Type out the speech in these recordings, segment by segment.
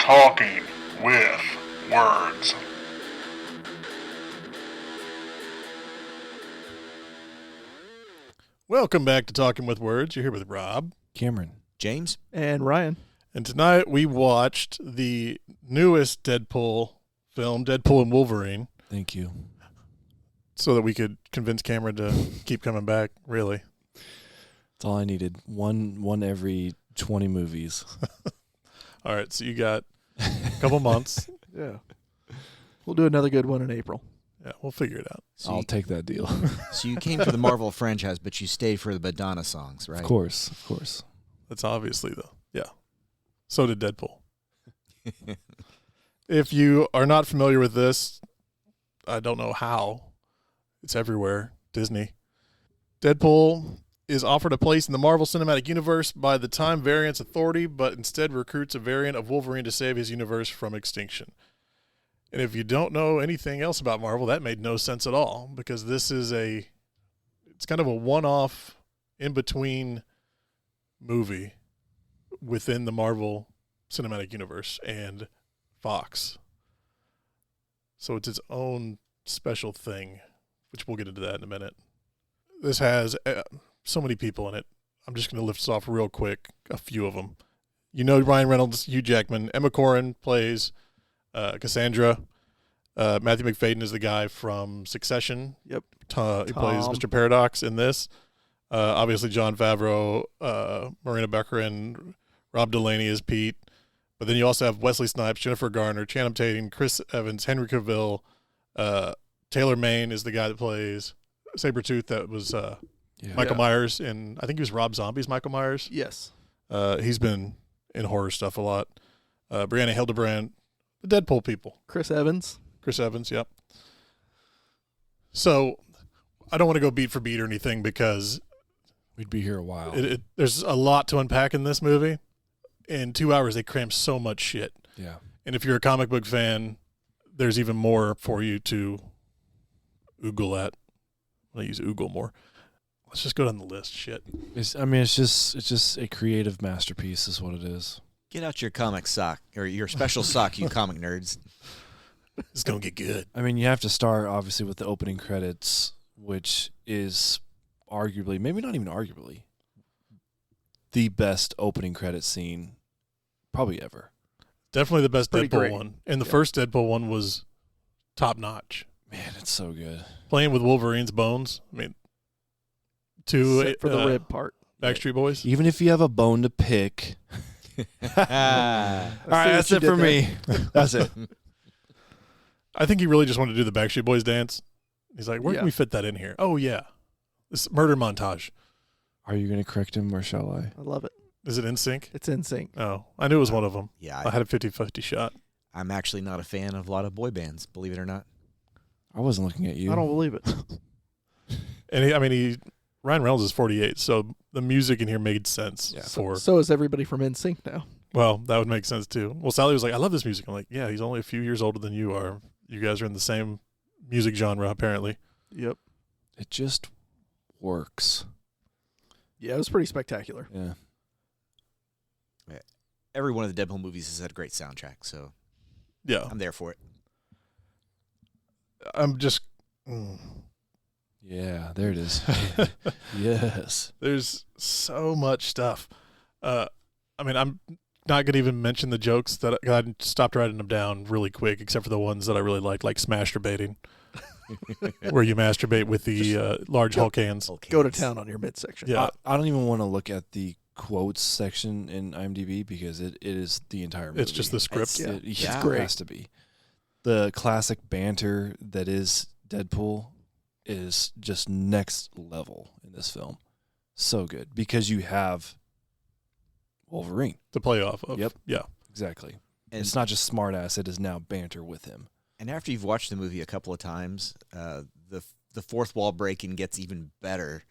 Talking with Words. Welcome back to Talking with Words. You're here with Rob, Cameron, James, and Ryan. And tonight we watched the newest Deadpool film, Deadpool and Wolverine. Thank you. So that we could convince Cameron to keep coming back, really. That's all I needed. One every 20 movies. All right, so you got a couple months. Yeah. We'll do another good one in April. Yeah, we'll figure it out. I'll take that deal. So you came for the Marvel franchise, but you stayed for the Madonna songs, right? Of course. That's obviously, though. Yeah. So did Deadpool. If you are not familiar with this, I don't know how. It's everywhere. Disney. Deadpool is offered a place in the Marvel Cinematic Universe by the Time Variance Authority, but instead recruits a variant of Wolverine to save his universe from extinction. And if you don't know anything else about Marvel, that made no sense at all, because this is it's kind of a one-off, in-between movie within the Marvel Cinematic Universe and Fox. So it's its own special thing, which we'll get into that in a minute. This has so many people in it. I'm just going to lift this off real quick, a few of them. You know Ryan Reynolds, Hugh Jackman. Emma Corrin plays Cassandra. Matthew McFadden is the guy from Succession. Yep. He plays Mr. Paradox in this. Obviously, Jon Favreau, Marina Becker, and Rob Delaney is Pete. But then you also have Wesley Snipes, Jennifer Garner, Channing Tatum, Chris Evans, Henry Cavill. Taylor Mayne is the guy that plays Sabretooth. That was Michael Myers, and I think he was Rob Zombie's Michael Myers. Yes. He's been in horror stuff a lot. Brianna Hildebrand, the Deadpool people. Chris Evans, yep. So I don't want to go beat for beat or anything because we'd be here a while. There's a lot to unpack in this movie. In 2 hours, they cram so much shit. Yeah. And if you're a comic book fan, there's even more for you to oogle at. I use oogle more. Let's just go down the list. Shit. It's just a creative masterpiece is what it is. Get out your comic sock, or your special sock, you comic nerds. It's going to get good. I mean, you have to start, obviously, with the opening credits, which is arguably, maybe not even arguably, the best opening credit scene probably ever. Definitely the best Pretty Deadpool great. one. And the first Deadpool one was top-notch. Man, it's so good. Playing with Wolverine's bones. I mean, except for the rib part. Backstreet Boys. Even if you have a bone to pick. All right, that's it for me. That's it. I think he really just wanted to do the Backstreet Boys dance. He's like, where can Yeah. we fit that in here? Oh, yeah. This murder montage. Are you going to correct him or shall I? I love it. Is it in sync? It's in sync. Oh, I knew it was one of them. Yeah, I had a 50-50 shot. I'm actually not a fan of a lot of boy bands, believe it or not. I wasn't looking at you. I don't believe it. And Ryan Reynolds is 48, so the music in here made sense for. So is everybody from NSYNC now. Well, that would make sense too. Well, Sally was like, I love this music. I'm like, yeah, he's only a few years older than you are. You guys are in the same music genre, apparently. Yep. It just works. Yeah, it was pretty spectacular. Yeah. Every one of the Deadpool movies has had a great soundtrack, so Yeah. I'm there for it. I'm just. Yeah, there it is. Yes. There's so much stuff. I'm not going to even mention the jokes that I stopped writing them down really quick, except for the ones that I really like masturbating, where you masturbate with the large Hulk hands. Go to town on your midsection. Yeah. I don't even want to look at the quotes section in IMDb because it is the entire movie. It's just the script. It's great. It has to be. The classic banter that is Deadpool is just next level in this film. So good because you have Wolverine To play off of. Yep. Yeah. exactly. And It's not just smart ass; it is now banter with him. And after you've watched the movie a couple of times, the fourth wall breaking gets even better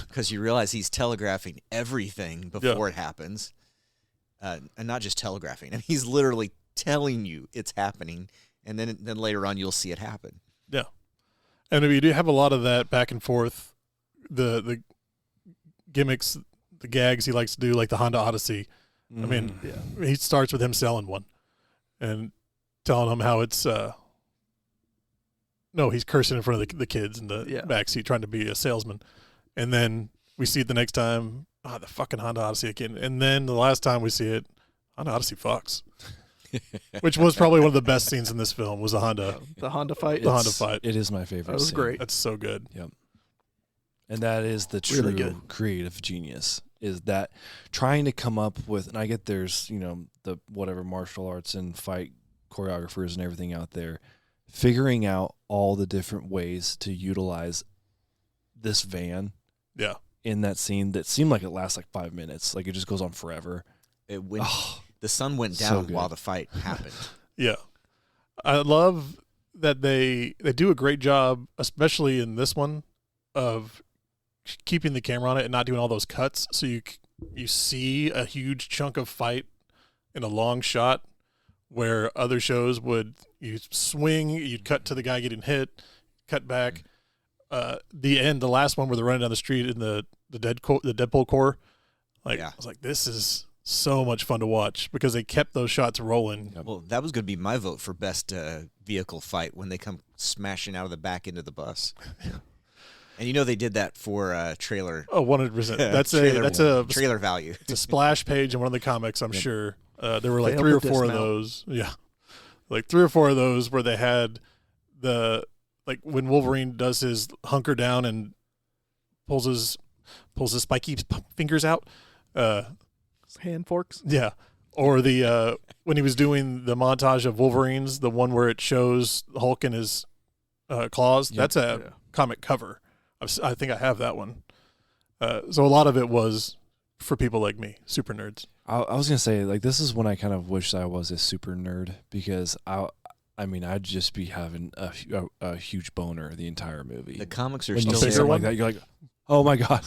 because you realize he's telegraphing everything before it happens, and not just telegraphing. I mean, he's literally telling you it's happening, and then later on you'll see it happen. Yeah. And you do have a lot of that back and forth, the gimmicks, the gags he likes to do, like the Honda Odyssey. I mean, he starts with him selling one. and telling them how it's no, he's cursing in front of the kids in the backseat trying to be a salesman. And then we see it the next time, the fucking Honda Odyssey again. And then the last time we see it, Honda Odyssey fucks. Which was probably one of the best scenes in this film was the Honda fight. The Honda fight. It is my favorite. That was scene. great. That's so good. Yep. And that is the true creative genius, is that trying to come up with, and I get there's, the whatever martial arts and fight choreographers and everything out there, figuring out all the different ways to utilize this van in that scene that seemed like it lasts like 5 minutes. Like it just goes on forever. It went, the sun went down while the fight happened. Yeah. I love that they do a great job, especially in this one, of keeping the camera on it and not doing all those cuts. So you see a huge chunk of fight in a long shot, where other shows you swing, you'd cut to the guy getting hit, cut back. The end, the last one where they're running down the street in the Deadpool core. I was like, this is so much fun to watch because they kept those shots rolling. Well, that was going to be my vote for best vehicle fight when they come smashing out of the back end of the bus. And they did that for trailer. Oh, 100%. That's a trailer value. It's a splash page in one of the comics, I'm sure. There were like 3 or 4 of those. Yeah. Like 3 or 4 of those where they had when Wolverine does his hunker down and pulls his spiky fingers out. Hand forks. Yeah. Or the when he was doing the montage of Wolverines, the one where it shows Hulk and his claws. Yep. That's a comic cover. I think I have that one. So a lot of it was for people like me, super nerds. I was gonna say, like, this is when I kind of wish I was a super nerd, because I'd just be having a huge boner the entire movie. The comics are when still you say something like that, you're like, oh my god,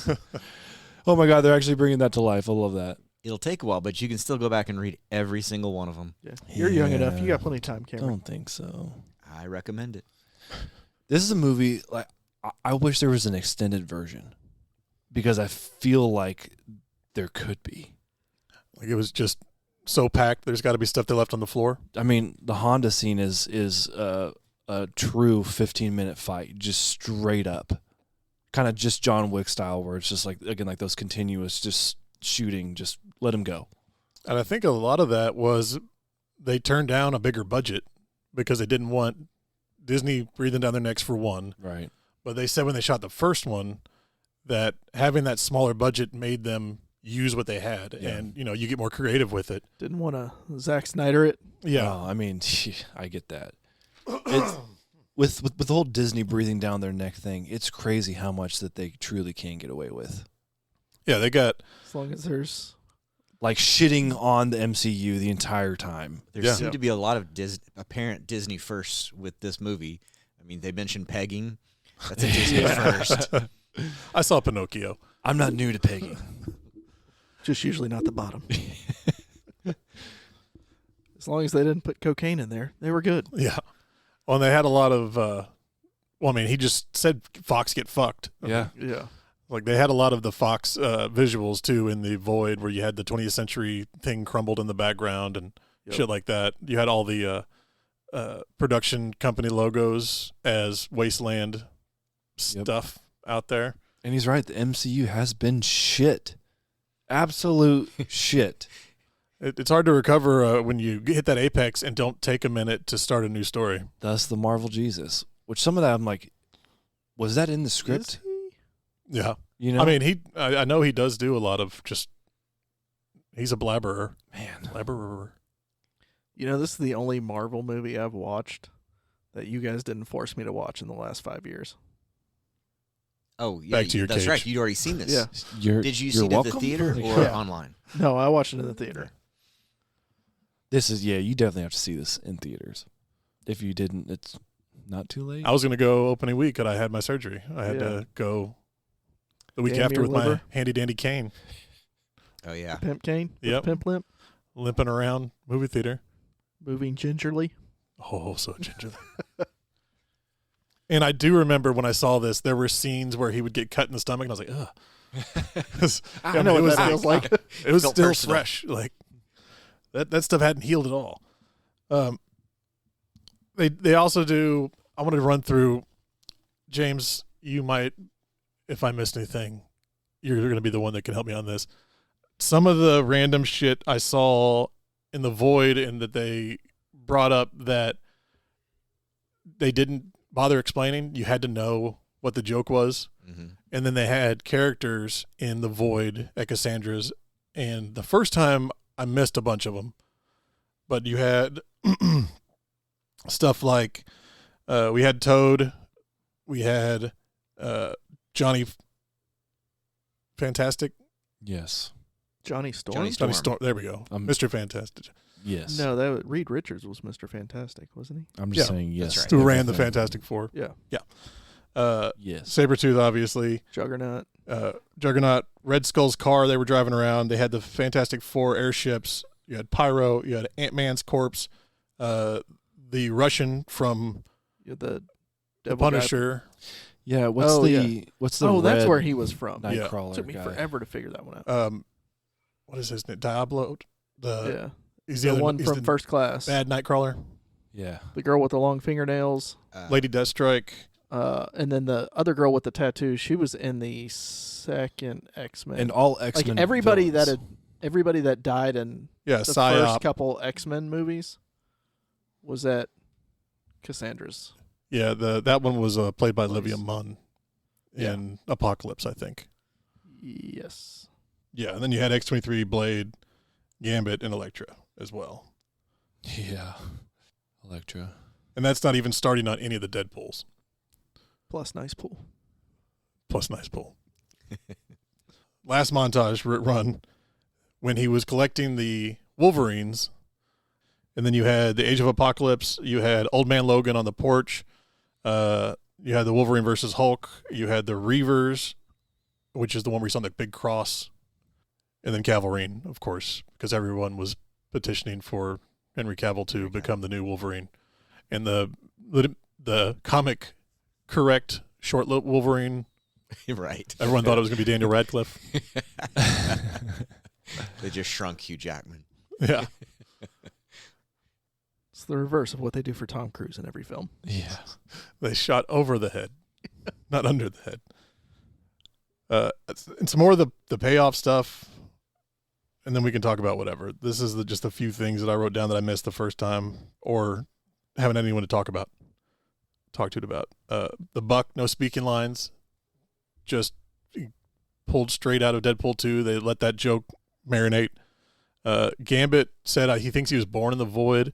oh my god, they're actually bringing that to life. I love that. It'll take a while, but you can still go back and read every single one of them. Yeah. You're young enough. You got plenty of time, Cameron. Don't think so. I recommend it. This is a movie, like, I wish there was an extended version, because I feel like there could be. Like, it was just so packed, there's got to be stuff they left on the floor. I mean, the Honda scene is a true 15-minute fight, just straight up. Kind of just John Wick style, where it's just like, again, like those continuous just shooting, just let him go. And I think a lot of that was they turned down a bigger budget because they didn't want Disney breathing down their necks for one. Right. But they said when they shot the first one that having that smaller budget made them use what they had, and you get more creative with it. Didn't want to Zack Snyder it. Yeah. I mean, I get that. It's with the whole Disney breathing down their neck thing, it's crazy how much that they truly can get away with. Yeah, they got, as long as there's like shitting on the MCU the entire time. There seemed to be a lot of apparent Disney firsts with this movie. I mean, they mentioned pegging. That's a Disney first. I saw Pinocchio. I'm not new to pegging. just usually not the bottom. As long as they didn't put cocaine in there, they were good. Yeah. Well, and they had a lot of, he just said Fox get fucked. Yeah. Yeah. Like, they had a lot of the Fox visuals, too, in the Void, where you had the 20th century thing crumbled in the background and shit like that. You had all the production company logos as Wasteland stuff out there. And he's right. The MCU has been shit. Absolute shit. It's hard to recover when you hit that apex and don't take a minute to start a new story. Thus the Marvel Jesus, which some of that I'm like, was that in the script? Yeah. You know? I mean, I know he does do a lot of just, he's a blabberer. Man. Blabberer. You know, this is the only Marvel movie I've watched that you guys didn't force me to watch in the last 5 years. Oh, yeah. Back to your that's cage. right. You'd already seen this. Yeah. Did you see it at the theater or online? No, I watched it in the theater. This is, you definitely have to see this in theaters. If you didn't, it's not too late. I was going to go opening week, and I had my surgery. I had to go the week after with my handy-dandy cane. Oh, yeah. The pimp cane? Yep. Pimp limp? Limping around movie theater. Moving gingerly? Oh, so gingerly. And I do remember when I saw this, there were scenes where he would get cut in the stomach, and I was like, ugh. I know what that feels like. It was Felt still personal. fresh. Like, that stuff hadn't healed at all. They also do. I want to run through. James, you might, if I missed anything, you're going to be the one that can help me on this. Some of the random shit I saw in the void, and that they brought up that they didn't bother explaining. You had to know what the joke was. Mm-hmm. And then they had characters in the void at Cassandra's. And the first time I missed a bunch of them. But you had stuff like we had Toad. We had Johnny Fantastic. Yes. Johnny Storm. Johnny Storm. There we go. Mr. Fantastic. Yes. No, Reed Richards was Mr. Fantastic, wasn't he? I'm just Yeah, saying yes. that's Who right. ran the Fantastic Four. Yeah. Yes. Sabretooth, obviously. Juggernaut. Juggernaut. Red Skull's car they were driving around. They had the Fantastic Four airships. You had Pyro. You had Ant-Man's corpse. The Russian from The The Devil Guy. Punisher. Yeah. What's the Oh, that's red where he was from. Yeah. Nightcrawler Took me guy? forever to figure that one out. What is his name? Diablo. Yeah. He's The other one he's from the First Class. bad Nightcrawler. Yeah. The girl with the long fingernails. Lady Deathstrike. And then the other girl with the tattoo, she was in the second X-Men. And all X-Men. like everybody villains. everybody that died in Yeah, the Psyop. first couple X-Men movies was at Cassandra's. Yeah, that one was played by Place. Olivia Munn Yeah. in Apocalypse, I think. Yes. Yeah, and then you had X-23, Blade, Gambit, and Elektra as well. Yeah. Elektra. And that's not even starting on any of the Deadpools, Plus nice pool. plus Nice Pool. Last montage run, when he was collecting the Wolverines, and then you had the Age of Apocalypse, you had Old Man Logan on the porch, you had the Wolverine versus Hulk, you had the Reavers, which is the one where he's on the big cross, and then Cavalrine, of course, because everyone was petitioning for Henry Cavill to become the new Wolverine. And the comic correct short-lived Wolverine, Right. everyone thought it was going to be Daniel Radcliffe. They just shrunk Hugh Jackman. Yeah. It's the reverse of what they do for Tom Cruise in every film. Yeah. They shot over the head, not under the head. And some more of the payoff stuff, and then we can talk about whatever. This is just a few things that I wrote down that I missed the first time or haven't had anyone to talk to it about. The Buck, no speaking lines, just pulled straight out of Deadpool 2. They let that joke marinate. Gambit said he thinks he was born in the void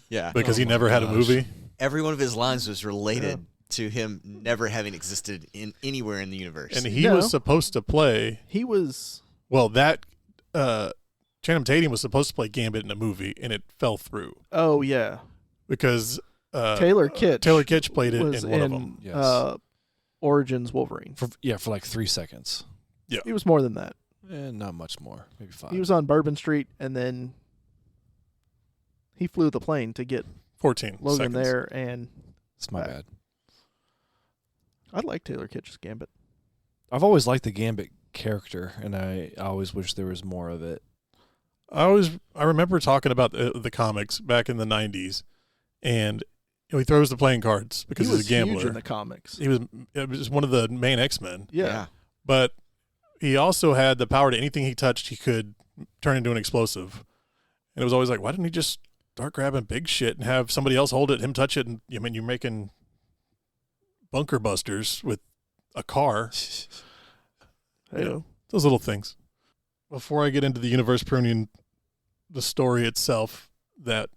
Yeah. because he my never had a gosh. movie. Every one of his lines was related to him never having existed in anywhere in the universe. And he No. was supposed to play, He was Channing Tatum was supposed to play Gambit in a movie, and it fell through because Taylor Kitsch played it was in one of them. Yes. Origins Wolverine. For like 3 seconds. He was more than that. Not much more. Maybe 5. He was on Bourbon Street, and then he flew the plane to get 14 Logan seconds. there, and It's my bad. I like Taylor Kitsch's Gambit. I've always liked the Gambit character, and I always wish there was more of it. I remember talking about the comics back in the 90s, and he throws the playing cards because He he's was a gambler. huge in the comics. It was one of the main X-Men, Yeah. but he also had the power to anything he touched, he could turn into an explosive. And it was always like, why didn't he just start grabbing big shit and have somebody else hold it, him touch it? And I mean, you're making bunker busters with a car. Hey, You know, those little things. Before I get into the universe pruning, the story itself, that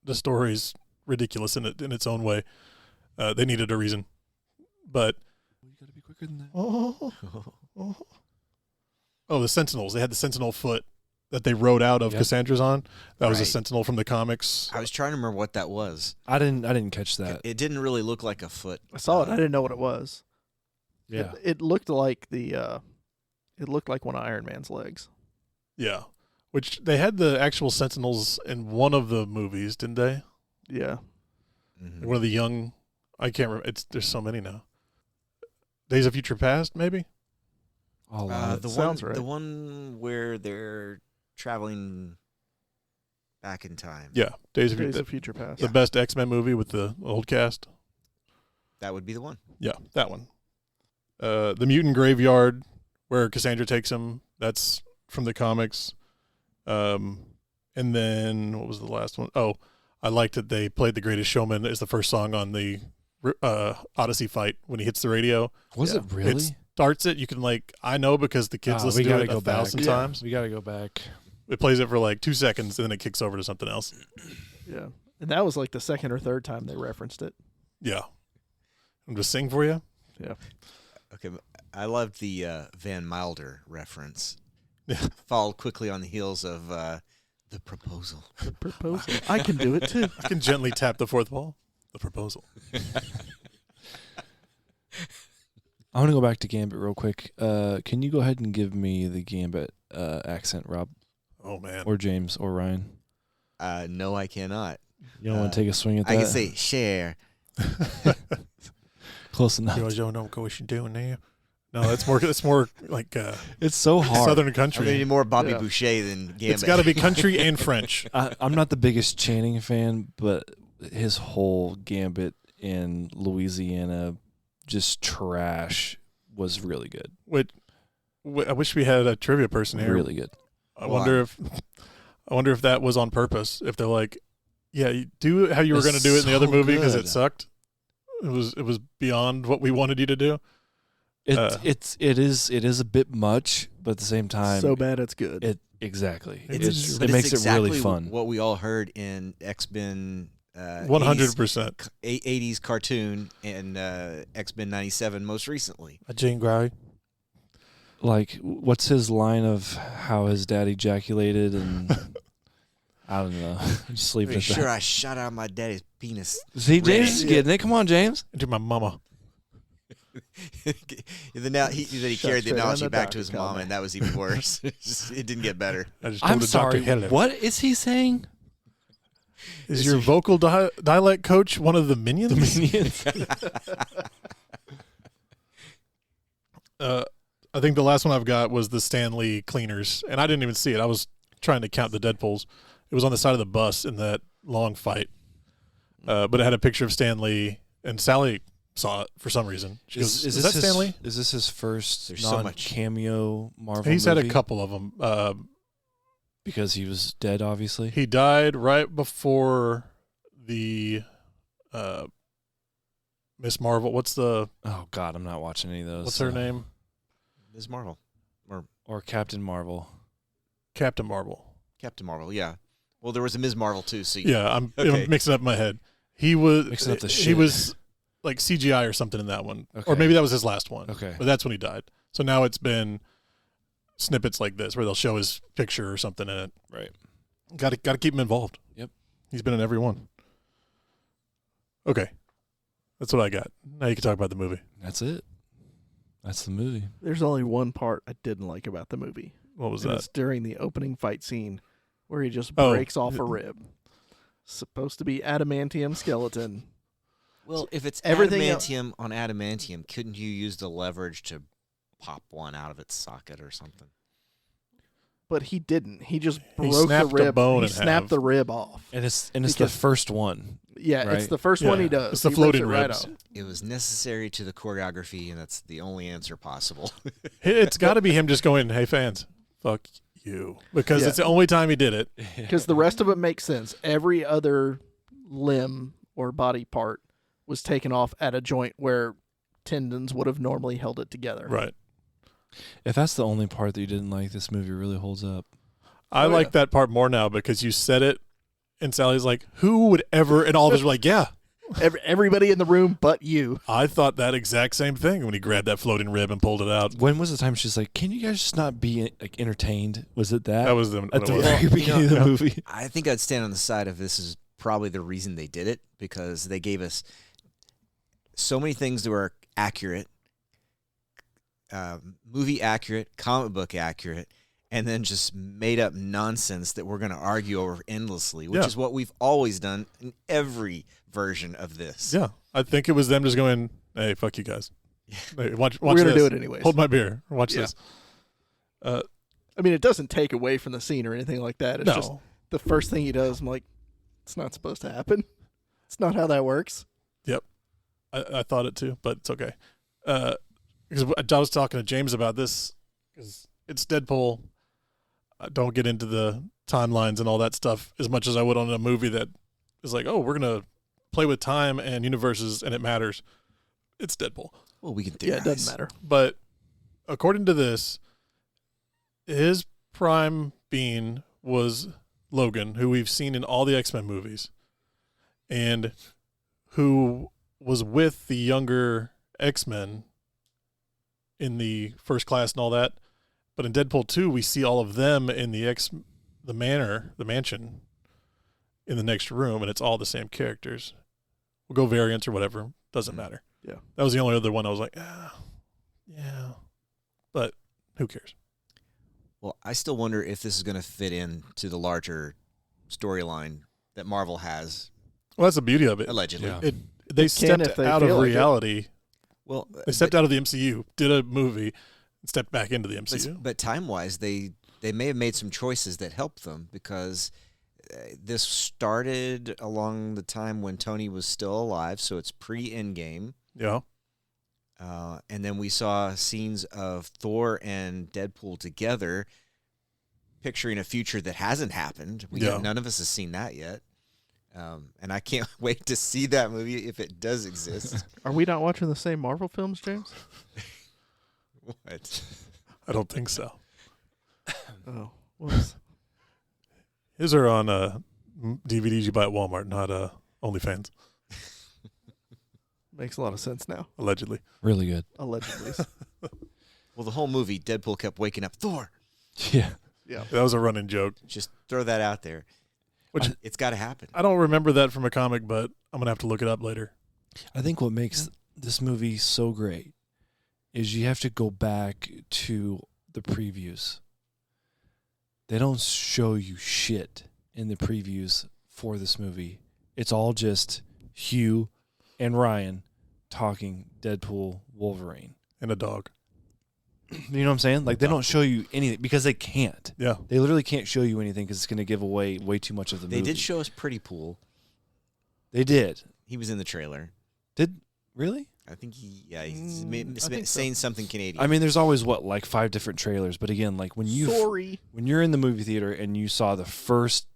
the story's ridiculous in its own way. They needed a reason, but You got to be quicker than that. the Sentinels. They had the Sentinel foot that they rode out of Yep. Cassandra's on. That was a Right. Sentinel from the comics. I was trying to remember what that was. I didn't catch that. It didn't really look like a foot. I saw it. I didn't know what it was. Yeah. It looked like it looked like one of Iron Man's legs. Yeah, which they had the actual Sentinels in one of the movies, didn't they? Yeah. Mhm. One of the young. I can't remember. There's so many now. Days of Future Past, maybe. All The Sounds one, right. the one where they're traveling Back in Time. Yeah, Days of Future Past. The best X-Men movie with the old cast. That would be the one. Yeah, that one. The Mutant Graveyard, where Cassandra takes him. That's from the comics. And then what was the last one? Oh, I liked that they played "The Greatest Showman" as the first song on the Odyssey fight when he hits the radio. Was it really? It starts it. You can I know because the kids listen to it 1,000 times. We got to go back. It plays it for 2 seconds, and then it kicks over to something else. Yeah. And that was the second or third time they referenced it. Yeah. I'm just sing for you. Yeah. Okay, I loved the Van Milder reference. Yeah. Followed quickly on the heels of The Proposal. The Proposal. I can do it too. I can gently tap the fourth wall. The Proposal. I want to go back to Gambit real quick. Can you go ahead and give me the Gambit accent, Rob? Oh, man. Or James or Ryan? No, I cannot. You don't want to take a swing at that? I can say share. Close enough. You don't know what you're doing there. No, it's more like It's so hard. Southern I'm country. maybe more Bobby Yeah. Boucher than Gambit. It's got to be country and French. I'm not the biggest Channing fan, but his whole Gambit in Louisiana, just trash, was really good. I wish we had a trivia person here. Really good. I wonder if that was on purpose. If they're like, yeah, you do how you were It's going to do it in the other so movie because good. it sucked. It was beyond what we wanted you to do. It is a bit much, but at the same time, So bad it's good. Exactly. But It it's makes it really exactly fun. What we all heard in X-Men 100%. 80s cartoon and X-Men 97 most recently. A Jane Grey. Like, what's his line of how his dad ejaculated and I don't know. Just leave Are it you at sure that. I shot out my daddy's penis? See, James is getting it. Come on, James. To my mama. Then he Shot carried the straight on analogy the back to doctor his collar. mom, and that was even worse. It didn't get better. I just told I'm Dr. sorry. Helen. What is he saying? Is your vocal dialect coach one of the minions? The minions. I think the last one I've got was the Stanley cleaners, and I didn't even see it. I was trying to count the Deadpools. It was on the side of the bus in that long fight, but it had a picture of Stanley, and Sally saw it for some reason. She goes, "Is that Stanley?" Is this his first There's so much. non-cameo Marvel He's had a movie? couple of them. Because he was dead, obviously. He died right before the Miss Marvel. What's Oh God, I'm not watching any of those. her name? Ms. Marvel. Or Captain Marvel. Captain Marvel. Captain Marvel, yeah. Well, there was a Ms. Marvel, too. So Yeah, I'm Okay. mixing up in my head. He was Mixing up the He shit. was like CGI or something in that one, or Okay. maybe that was his last one. Okay. But that's when he died. So now it's been snippets like this where they'll show his picture or something in it. Right. Got to keep him involved. Yep. He's been in every one. Okay, that's what I got. Now you can talk about the movie. That's it. That's the movie. There's only one part I didn't like about the movie. What was And that? it's during the opening fight scene where he just Oh. breaks off a rib. Supposed to be adamantium skeleton. Well, if it's Everything adamantium on adamantium, couldn't you use the leverage to pop one out of its socket or something? But he didn't. He just He broke the snapped a rib. bone He in snapped half. the rib off. And it's the Because- first one. Yeah, it's Right. the first one he Yeah. does. It's the He rips floating it right ribs. off. It was necessary to the choreography, and that's the only answer possible. It's got to be him just going, "Hey fans, fuck you," because Yeah. it's the only time he did it. Because the rest of it makes sense. Every other limb or body part was taken off at a joint where tendons would have normally held it together. Right. If that's the only part that you didn't like, this movie really holds up. I Oh, like yeah. that part more now because you said it, and Sally's like, "Who would ever?" And all of us were like, "Yeah." Everybody in the room but you. I thought that exact same thing when he grabbed that floating rib and pulled it out. When was the time she's like, "Can you guys just not be like entertained?" Was it that? That was the at the what it was. very beginning of the movie. I think I'd stand on the side of this is probably the reason they did it, because they gave us so many things that were accurate, movie accurate, comic book accurate, and then just made up nonsense that we're going to argue over endlessly, which Yeah. is what we've always done in every version of this. Yeah, I think it was them just going, "Hey, fuck you guys. Hey, watch We're gonna this. do it anyways. Hold my beer. Watch Yeah. this." I mean, it doesn't take away from the scene or anything like that. It's No. just the first thing he does, I'm like, it's not supposed to happen. It's not how that works. I thought it too, but it's okay. Because I was talking to James about this because it's Deadpool. I don't get into the timelines and all that stuff as much as I would on a movie that is like, oh, we're going to play with time and universes and it matters. It's Deadpool. Well, we can theorize. Yeah, it doesn't matter. But according to this, his prime being was Logan, who we've seen in all the X-Men movies, and who was with the younger X-Men in the First Class and all that. But in Deadpool 2, we see all of them in the mansion in the next room, and it's all the same characters. We'll go variants or whatever. Doesn't matter. Yeah. That was the only other one I was like, yeah. But who cares? Well, I still wonder if this is going to fit in to the larger storyline that Marvel has, Well, that's the beauty of it. allegedly. Yeah. They It can stepped if they out of feel like it. reality. Well, They stepped out of the MCU, did a movie, and stepped back into the MCU. but time-wise, they may have made some choices that helped them because this started along the time when Tony was still alive, so it's pre-Endgame. Yeah. And then we saw scenes of Thor and Deadpool together, picturing a future that hasn't happened. None of us has seen that yet. And I can't wait to see that movie if it does exist. Are we not watching the same Marvel films, James? What? I don't think so. Oh, whoops. His are on DVDs you buy at Walmart, not OnlyFans, Makes a lot of sense now. allegedly. Really good. Allegedly. Well, the whole movie, Deadpool kept waking up, Thor. Yeah. Yeah. That was a running joke. Just throw that out there. Which It's got to happen. I don't remember that from a comic, but I'm going to have to look it up later. I think what makes this movie so great is you have to go back to the previews. They don't show you shit in the previews for this movie. It's all just Hugh and Ryan talking Deadpool Wolverine. And a dog. You know what I'm saying? Like, they don't show you anything because they can't. Yeah. They literally can't show you anything because it's going to give away way too much of the They movie. did show us Pretty Pool. They did. He was in the trailer. Really? I think he's I think so. saying something Canadian. I mean, there's always, like 5 different trailers. But again, like when you're in the movie theater and you saw the first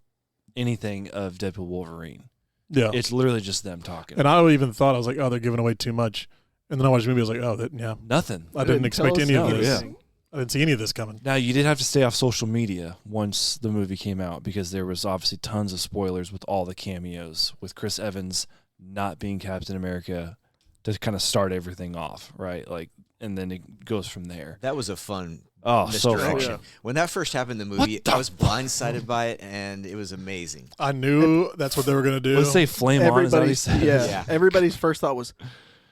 anything of Deadpool Wolverine, Yeah. it's literally just them talking. And I even thought, I was like, oh, they're giving away too much. And then I watched the movie, I was like, oh, yeah. Nothing. I didn't expect any of us this. anything. I didn't see any of this coming. Now, you did have to stay off social media once the movie came out because there was obviously tons of spoilers with all the cameos, with Chris Evans not being Captain America to kind of start everything off, right? Like, and then it goes from there. that was a fun Oh, so fun. misdirection. Yeah. When that first happened in the movie, I was blindsided by it, and it was amazing. I knew that's what they were going to do. Let's say flame on, is that what he Everybody's said? Yeah. Everybody's first thought was,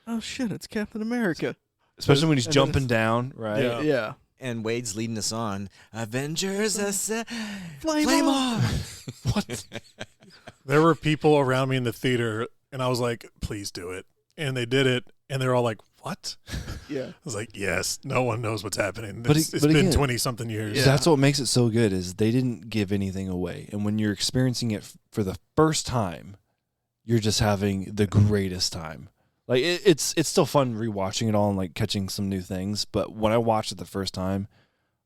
"Oh shit, it's Captain America." Especially when he's And then jumping down, right? Yeah. Yeah. And Wade's leading us on. Avengers, Flame on! What? There were people around me in the theater, and I was like, please do it. And they did it, and they're all like, what? Yeah. I was like, yes, no one knows what's happening. But It's but been again- 20-something years. Yeah. That's what makes it so good is they didn't give anything away. And when you're experiencing it for the first time, you're just having the greatest time. Like it's still fun rewatching it all and like catching some new things. But when I watched it the first time,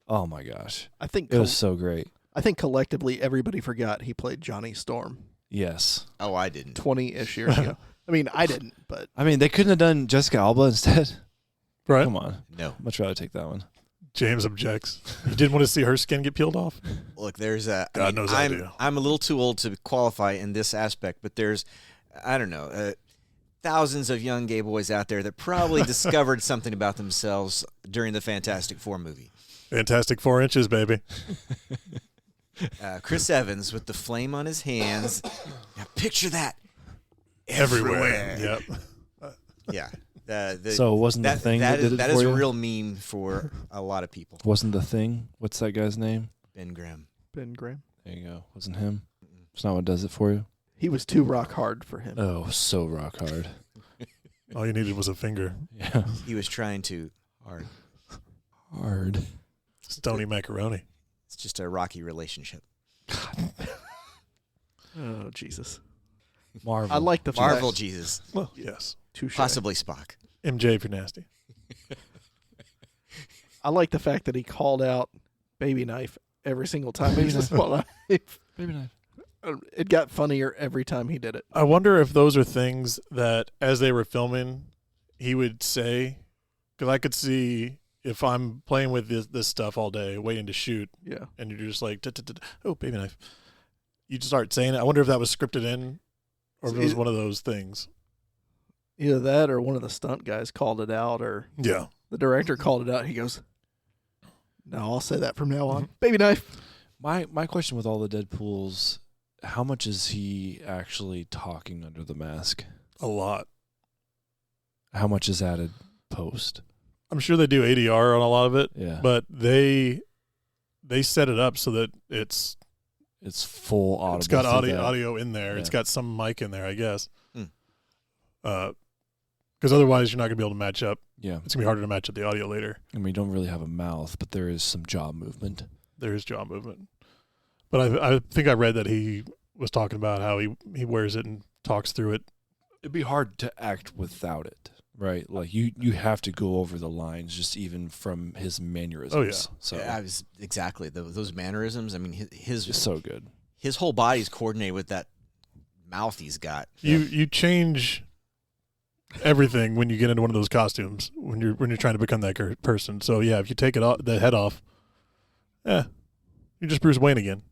oh my gosh, I think it was so great. I think collectively everybody forgot he played Johnny Storm Yes, Oh, I didn't. 20-ish years ago. I mean, I didn't, but I mean they couldn't have done Jessica Alba instead. Right? Come on, No. much rather take that one. James objects. You didn't want to see her skin get peeled off? Look, there's a. God knows I do. I'm a little too old to qualify in this aspect, but there's, I don't know, thousands of young gay boys out there that probably discovered something about themselves during the Fantastic Four movie. Fantastic 4 inches, baby. Chris Evans with the flame on his hands. Now picture that Everywhere. everywhere. Yep. Yeah. So it wasn't the thing that did it that for is you? a real meme for a lot of people. Wasn't the thing? What's that guy's name? Ben Grimm. Ben Graham. There you go. Wasn't him. It's not what does it for you. He was too rock hard for him. Oh, so rock hard. All you needed was a finger. Yeah, He was trying to hard. hard. Stony macaroni. It's just a rocky relationship. Oh Jesus! Marvel. I like the Marvel fact, Jesus. Well, yes. Touche. Possibly Spock. MJ if you're nasty. I like the fact that he called out Baby Knife every single time he said knife. Baby knife. It got funnier every time he did it. I wonder if those are things that, as they were filming, he would say, because I could see if I'm playing with this stuff all day, waiting to shoot, Yeah. and you're just like, oh, baby knife. You just start saying it. I wonder if that was scripted in, or if it was one of those things. Either that or one of the stunt guys called it out, or Yeah. the director called it out. He goes, "No, I'll say that from now on." Baby Knife. My question with all the Deadpools, how much is he actually talking under the mask? A lot. How much is added post? I'm sure they do ADR on a lot of it, Yeah. but they set it up so that it's full audible. it's got through that. audio in there. Yeah. It's got some mic in there, I guess. Hmm. Because otherwise you're not going to be able to match up. Yeah. It's going to be harder to match up the audio later. I mean, you don't really have a mouth, but there is some jaw movement. There is jaw movement. But I think I read that he was talking about how he wears it and talks through it. It'd be hard to act without it, right? Like you have to go over the lines just even from his mannerisms. Oh, yeah. So I was exactly those mannerisms. I mean, it's just so good. his whole body's coordinated with that mouth he's got. You change everything when you get into one of those costumes when you're trying to become that person. So yeah, if you take it off, the head off, you're just Bruce Wayne again.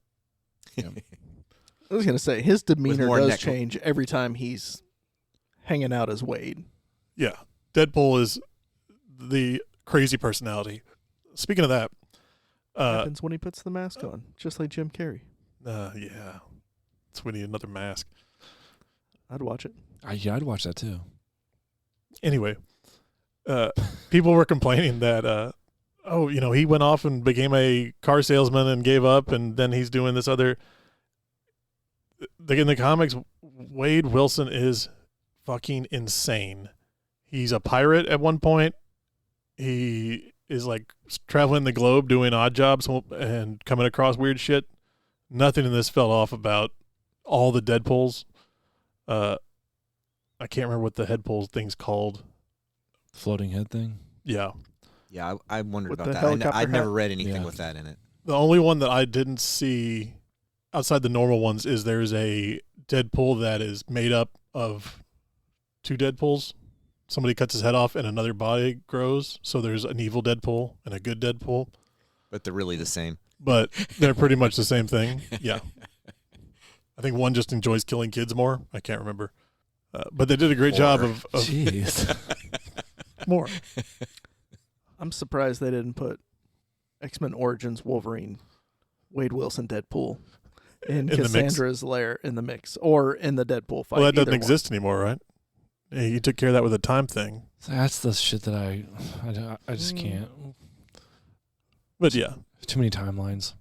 I was going to say, his demeanor more does neck- change every time he's hanging out as Wade. Yeah, Deadpool is the crazy personality. Speaking of that, Happens when he puts the mask on, just like Jim Carrey. yeah, it's we need another mask. I'd watch it. I'd watch that too. Anyway, people were complaining that he went off and became a car salesman and gave up, and then he's doing this other. In the comics, Wade Wilson is fucking insane. He's a pirate at one point. He is like traveling the globe doing odd jobs and coming across weird shit. Nothing in this fell off about all the Deadpools. I can't remember what the Deadpool thing's called. Floating head thing. Yeah. Yeah, I wondered With about the that. helicopter I'd never hat? read anything Yeah. with that in it. The only one that I didn't see outside the normal ones is there's a Deadpool that is made up of two Deadpools. Somebody cuts his head off and another body grows. So there's an evil Deadpool and a good Deadpool. But they're really the same. But they're pretty much the same thing. Yeah. I think one just enjoys killing kids more. I can't remember. But they did a great job of Jeez. more. I'm surprised they didn't put X-Men Origins Wolverine, Wade Wilson Deadpool, in the mix. Cassandra's lair in the mix, or in the Deadpool fight. Well, that doesn't either one. exist anymore, right? Yeah, you took care of that with a time thing. That's the shit that I just can't. But yeah, Too many timelines.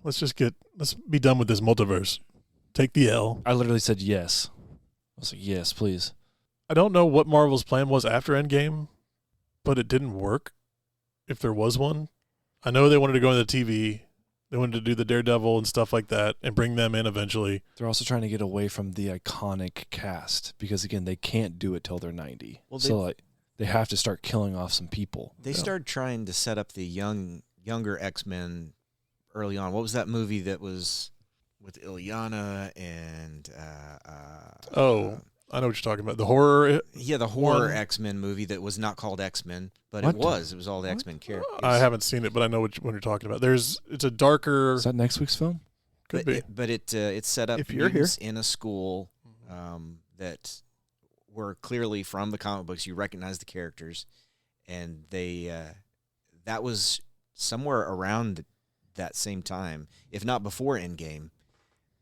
let's be done with this multiverse. Take the L. I literally said yes. I was like, yes, please. I don't know what Marvel's plan was after Endgame, but it didn't work. If there was one, I know they wanted to go into TV. They wanted to do the Daredevil and stuff like that and bring them in eventually. They're also trying to get away from the iconic cast because, again, they can't do it till they're 90. Well, so they have to start killing off some people. They started trying to set up the younger X-Men early on. What was that movie that was with Ilyana and I know what you're talking about. The horror. the horror one? X-Men movie that was not called X-Men, but What? it was all the X-Men characters. I haven't seen it, but I know what you're talking about. It's a darker. Is that next week's film? Could but be. It's set up If you're mutants in a school that were clearly from the comic books. You recognize the characters, and they that was somewhere around that same time, if not before Endgame.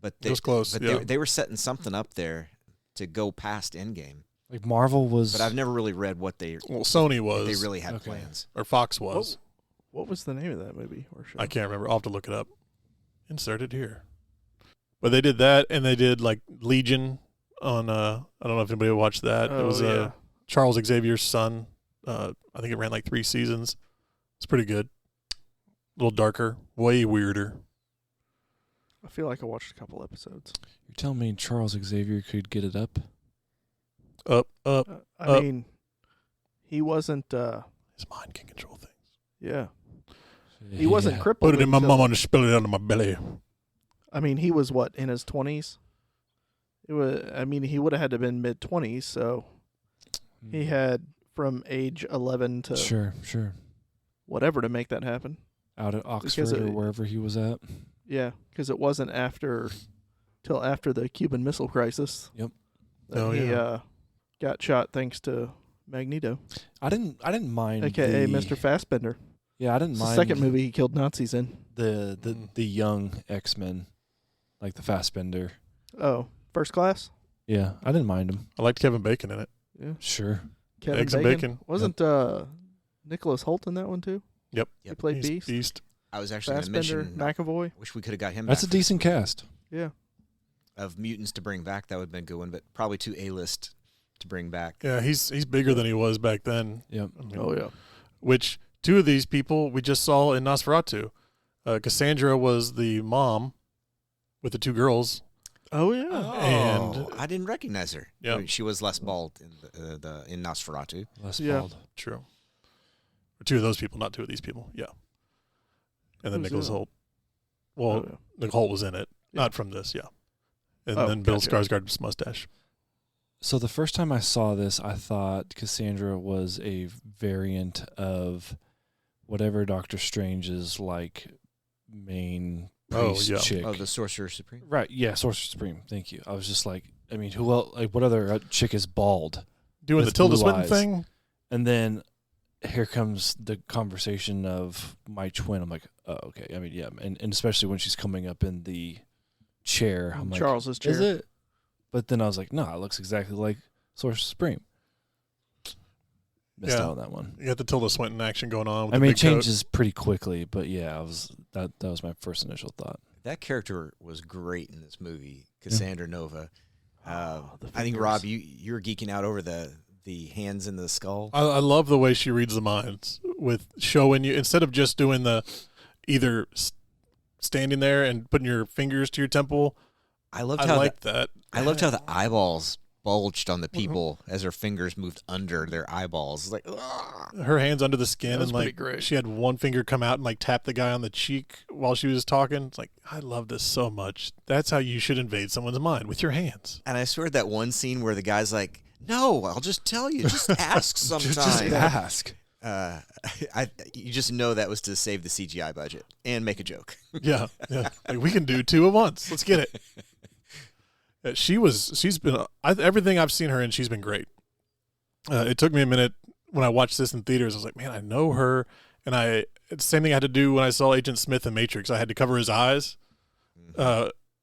But It was close, But yeah. they were setting something up there to go past Endgame. Like Marvel was. But I've never really read what they Sony if was. they really had Okay. plans. Or Fox was. What was the name of that movie or show? I can't remember. I'll have to look it up. Inserted here. But they did that, and they did like Legion on. I don't know if anybody watched that. It was yeah. Charles Xavier's son. I think it ran like 3 seasons. It's pretty good. A little darker, way weirder. I feel like I watched a couple episodes. You're telling me Charles Xavier could get it up? Up. I mean, he wasn't. His mind can control things. Yeah, he wasn't Yeah. crippled. Put it in my until- mum and spill it under my belly. I mean, he was what, in his 20s? It was. I mean, he would have had to have been mid-20s, so he had from age 11 to Sure. whatever to make that happen. Out at Because Oxford or it- wherever he was at. Yeah, because it wasn't till after the Cuban Missile Crisis. Yep. That Oh, he yeah. got shot thanks to Magneto, I didn't mind aka the, Mr. Fassbender. Yeah, I didn't It's the mind second movie he killed Nazis in. the young X-Men, like the Fassbender. Oh, First Class? Yeah, I didn't mind him. I liked Kevin Bacon in it. Yeah. Sure. Kevin Eggs and Bacon. bacon. Wasn't Nicholas Holt in that one too? Yep. He played He's Beast. I was actually going to Fassbender, mention. McAvoy. Wish we could have got him. That's a back decent cast. Yeah. of mutants to bring back. That would have been a good one, but probably too A-list to bring back. Yeah, he's bigger than he was back then. Yep. I mean, Oh yeah. Which two of these people we just saw in Nosferatu. Cassandra was the mom with the two girls. Oh yeah. Oh, I didn't recognize her. Yeah. I mean, she was less bald in in Nosferatu. Less Yeah. bald. True. Or two of those people, not two of these people. Yeah. And then Who's Nicholas in it? Holt. Well, Oh, yeah. Nicole Holt was in it. Yeah. Not from this, yeah. And Oh, then Bill gotcha. Skarsgård's mustache. So the first time I saw this, I thought Cassandra was a variant of whatever Doctor Strange's like main Oh, priest yeah. chick. Oh, the Sorcerer Supreme. Right, yeah, Sorcerer Supreme. Thank you. I was just like, I mean, who else? Like, what other chick is bald? Doing With the Tilda blue Swinton eyes. thing. And then here comes the conversation of my twin. I'm like, oh, okay. I mean, yeah, and especially when she's coming up in the chair. I'm like, Charles's chair. is it? But then I was like, no, it looks exactly like Sorcerer Supreme. Missed Yeah. out on that one. You got the Tilda Swinton action going on. With I the mean, it big coat. changes pretty quickly, but yeah, that was my first initial thought. That character was great in this movie, Cassandra Nova. The I think fingers. Rob, you were geeking out over the hands in the skull. I love the way she reads the minds with showing you, instead of just doing the either standing there and putting your fingers to your temple. I loved I how liked that. I loved how the eyeballs bulged on the people as her fingers moved under their eyeballs. It's like, ugh. Her hands under the skin, That was and pretty like great. she had one finger come out and like tap the guy on the cheek while she was talking. It's like, I love this so much. That's how you should invade someone's mind, with your hands. And I swear that one scene where the guy's like, "No, I'll just tell you. Just ask sometime." Just ask. You just know that was to save the CGI budget and make a joke. Yeah, yeah. Like, we can do two at once. Let's get it. She's been everything I've seen her in. She's been great. It took me a minute when I watched this in theaters. I was like, man, I know her, and it's the same thing I had to do when I saw Agent Smith in Matrix. I had to cover his eyes.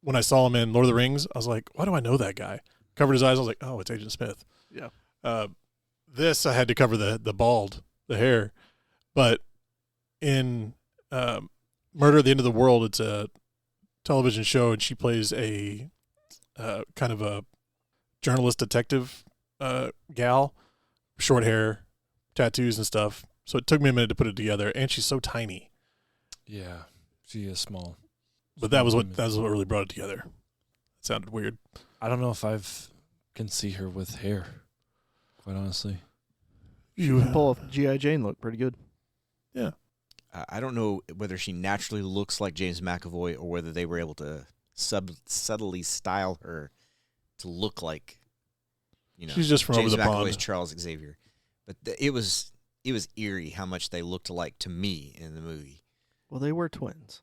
When I saw him in Lord of the Rings, I was like, why do I know that guy? Covered his eyes. I was like, oh, it's Agent Smith. Yeah. This I had to cover the hair, but in Murder at the End of the World, it's a television show, and she plays a kind of a journalist detective gal, short hair, tattoos and stuff. So it took me a minute to put it together, and she's so tiny. Yeah, she is small. But that was what really brought it together. It sounded weird. I don't know if can see her with hair, quite honestly. You Pull off G.I. Jane look pretty good. yeah. I don't know whether she naturally looks like James McAvoy or whether they were able to subtly style her to look like, She's just from James over the McAvoy's pond. Charles Xavier. But it was eerie how much they looked alike to me in the movie. Well, they were twins.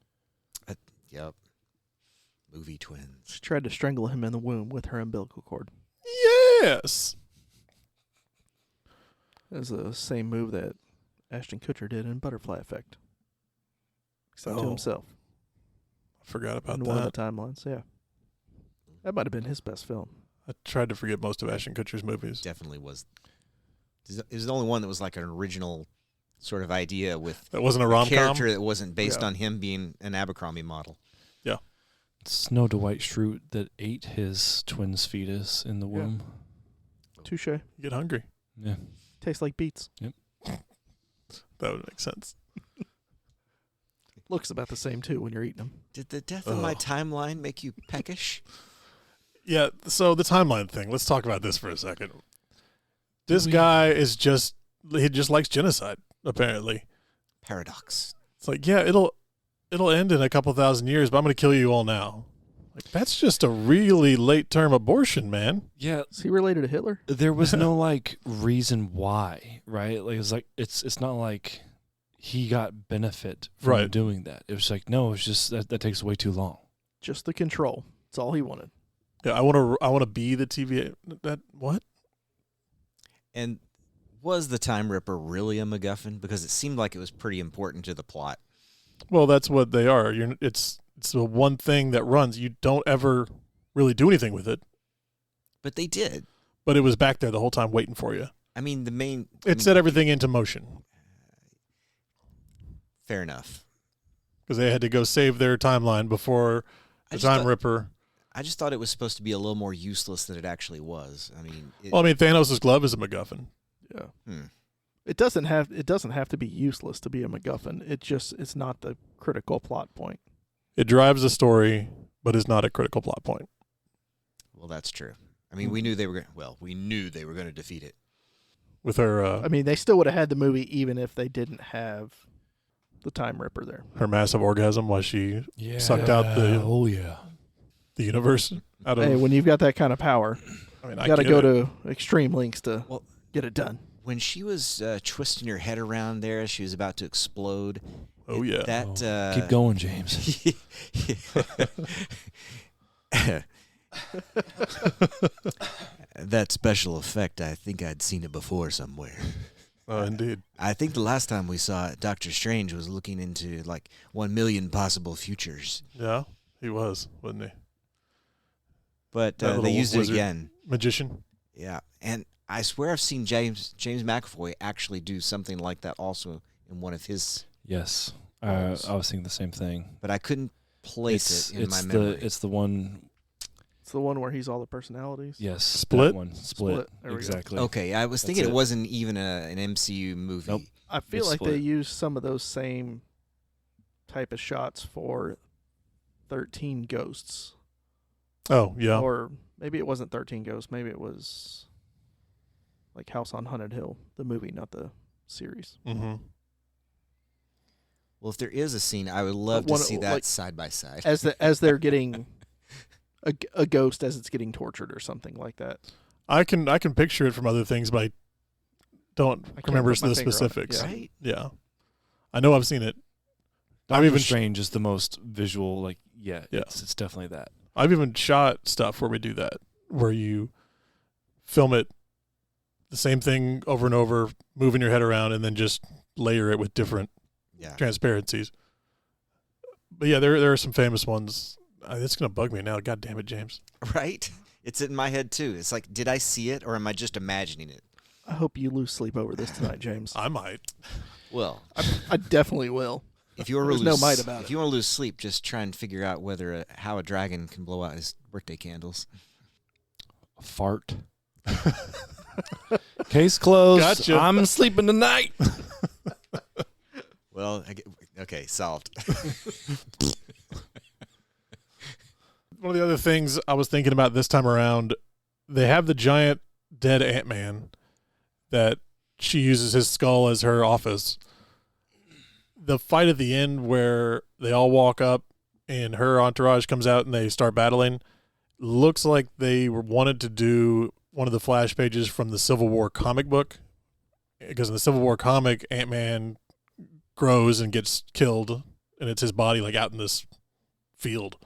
Yep. Movie twins. She tried to strangle him in the womb with her umbilical cord. Yes. It was the same move that Ashton Kutcher did in Butterfly Effect. Except to Oh, himself. I forgot about In one of that. the timelines, yeah. That might have been his best film. I tried to forget most of Ashton Kutcher's movies. Definitely was. It was the only one that was like an original sort of idea with That wasn't a a rom-com. character that wasn't based Yeah. on him being an Abercrombie model. It's no Dwight Schrute that ate his twin's fetus in the Yeah. womb. Touche. You get hungry. Yeah. Tastes like beets. That would make sense. Looks about the same too when you're eating them. Did the death of my timeline make you peckish? Yeah, so the timeline thing. Let's talk about this for a second. This guy he just likes genocide, apparently. Paradox. It's like, yeah, it'll end in a couple thousand years, but I'm going to kill you all now. Like, that's just a really late-term abortion, man. Yeah, Is he related to Hitler? there was no like reason why, right? Like it's not like he got benefit from Right. doing that. It was like, no, it's just that takes way too long. Just the control. That's all he wanted. Yeah, I want to be the TVA. That what? And was the Time Ripper really a MacGuffin? Because it seemed like it was pretty important to the plot. Well, that's what they are. It's the one thing that runs. You don't ever really do anything with it, But they did. but it was back there the whole time waiting for you. I mean, It set everything into motion Fair enough. because they had to go save their timeline before I the just Time thought- Ripper. I just thought it was supposed to be a little more useless than it actually was. I mean, Well, I mean, Thanos' glove is a MacGuffin. Yeah. It doesn't have to be useless to be a MacGuffin. It's not the critical plot point. It drives the story, but is not a critical plot point. well, that's true. I mean, we knew they were going to defeat it. With her I mean, they still would have had the movie even if they didn't have the Time Ripper there. her massive orgasm while she Yeah. sucked out the the universe out of. Hey, when you've got that kind of power, I mean, you I got to get go it. to extreme lengths to Well- get it done. When she was twisting her head around there, she was about to explode. Oh yeah. That Keep going, James. That special effect, I think I'd seen it before somewhere. Oh, indeed. I think the last time we saw it, Doctor Strange was looking into like 1 million possible futures. Yeah, he was, wasn't he? But That they little used wizard. it again. Magician. Yeah, and I swear I've seen James McAvoy actually do something like that also in one of his. Yes, I was thinking the same thing. But I couldn't place it in my it's memory. it's the one. It's the one where he's all the personalities. Yes, Split? that one. Split. There we go. Exactly. Okay, I was That's thinking it it. wasn't even an MCU movie. Nope. I feel It's like they Split. use some of those same type of shots for 13 Ghosts. Oh yeah. Or maybe it wasn't 13 Ghosts. Maybe it was like House on Haunted Hill, the movie, not the series. Mm-hmm. Well, if there is a scene, I would love One- to see that like- side by side. As they're getting a ghost as it's getting tortured or something like that. I can picture it from other things, but I don't I can't remember put my the finger on it, specifics. yeah. Right? Yeah. I know I've seen it. Doctor even Strange is the most visual. Like, yeah, Yeah. it's definitely that. I've even shot stuff where we do that, where you film it the same thing over and over, moving your head around, and then just layer it with different Yeah. transparencies. But yeah, there are some famous ones. It's gonna bug me now. God damn it, James. Right? It's in my head too. It's like, did I see it or am I just imagining it? I hope you lose sleep over this tonight, James. I might. Well, I definitely will. if you want to There's lose, no might about if it. you want to lose sleep, just try and figure out whether how a dragon can blow out his birthday candles. A fart. Case closed. Gotcha. I'm sleeping tonight. Well, okay, solved. One of the other things I was thinking about this time around, they have the giant dead Ant-Man that she uses his skull as her office. The fight at the end where they all walk up and her entourage comes out and they start battling looks like they wanted to do one of the flash pages from the Civil War comic book, because in the Civil War comic, Ant-Man grows and gets killed, and it's his body like out in this field.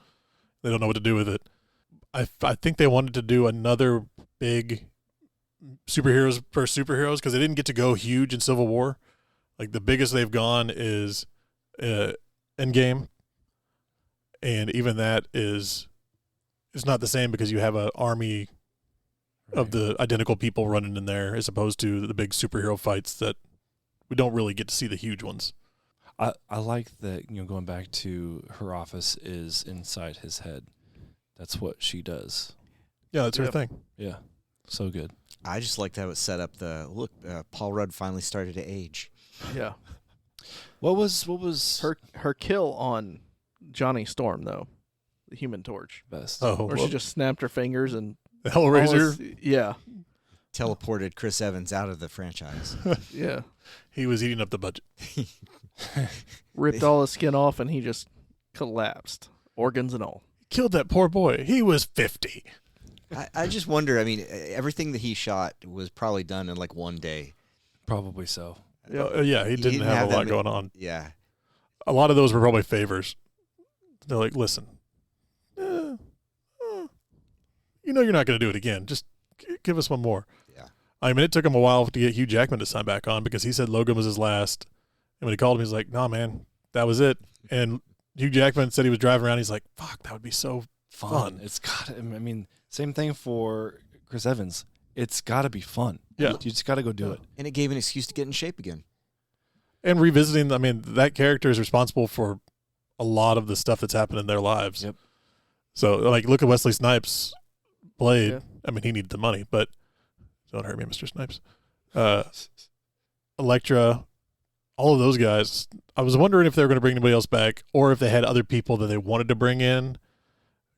They don't know what to do with it. I think they wanted to do another big superheroes versus superheroes because they didn't get to go huge in Civil War. Like the biggest they've gone is Endgame, and even that is it's not the same because you have an army of the identical people running in there as opposed to the big superhero fights that we don't really get to see the huge ones. I like that, going back to her office is inside his head. That's what she does. Yeah, that's her Yep. thing. Yeah. So good. I just liked how it set up Paul Rudd finally started to age. Yeah. What was Her kill on Johnny Storm though, the Human Torch, best? Oh, where she just snapped her fingers and Hellraiser. yeah, Teleported Chris Evans out of the franchise. yeah, He was eating up the budget. ripped all his skin off and he just collapsed, organs and all. Killed that poor boy. He was 50. I just wonder. I mean, everything that he shot was probably done in like one day. Probably so. Yeah, he didn't have a lot going on. Yeah. A lot of those were probably favors. They're like, listen, you know you're not going to do it again. Just give us one more. Yeah. I mean, it took him a while to get Hugh Jackman to sign back on because he said Logan was his last. And when he called him, he's like, nah, man, that was it. And Hugh Jackman said he was driving around. He's like, fuck, that would be so fun. It's got. I mean, same thing for Chris Evans. It's got to be fun. Yeah. You just got to go do it. And it gave an excuse to get in shape again. And revisiting, I mean, that character is responsible for a lot of the stuff that's happened in their lives. Yep. So, like, look at Wesley Snipes' Blade. Yeah. I mean, he needed the money, but don't hurt me, Mr. Snipes. Elektra, all of those guys. I was wondering if they were going to bring anybody else back or if they had other people that they wanted to bring in.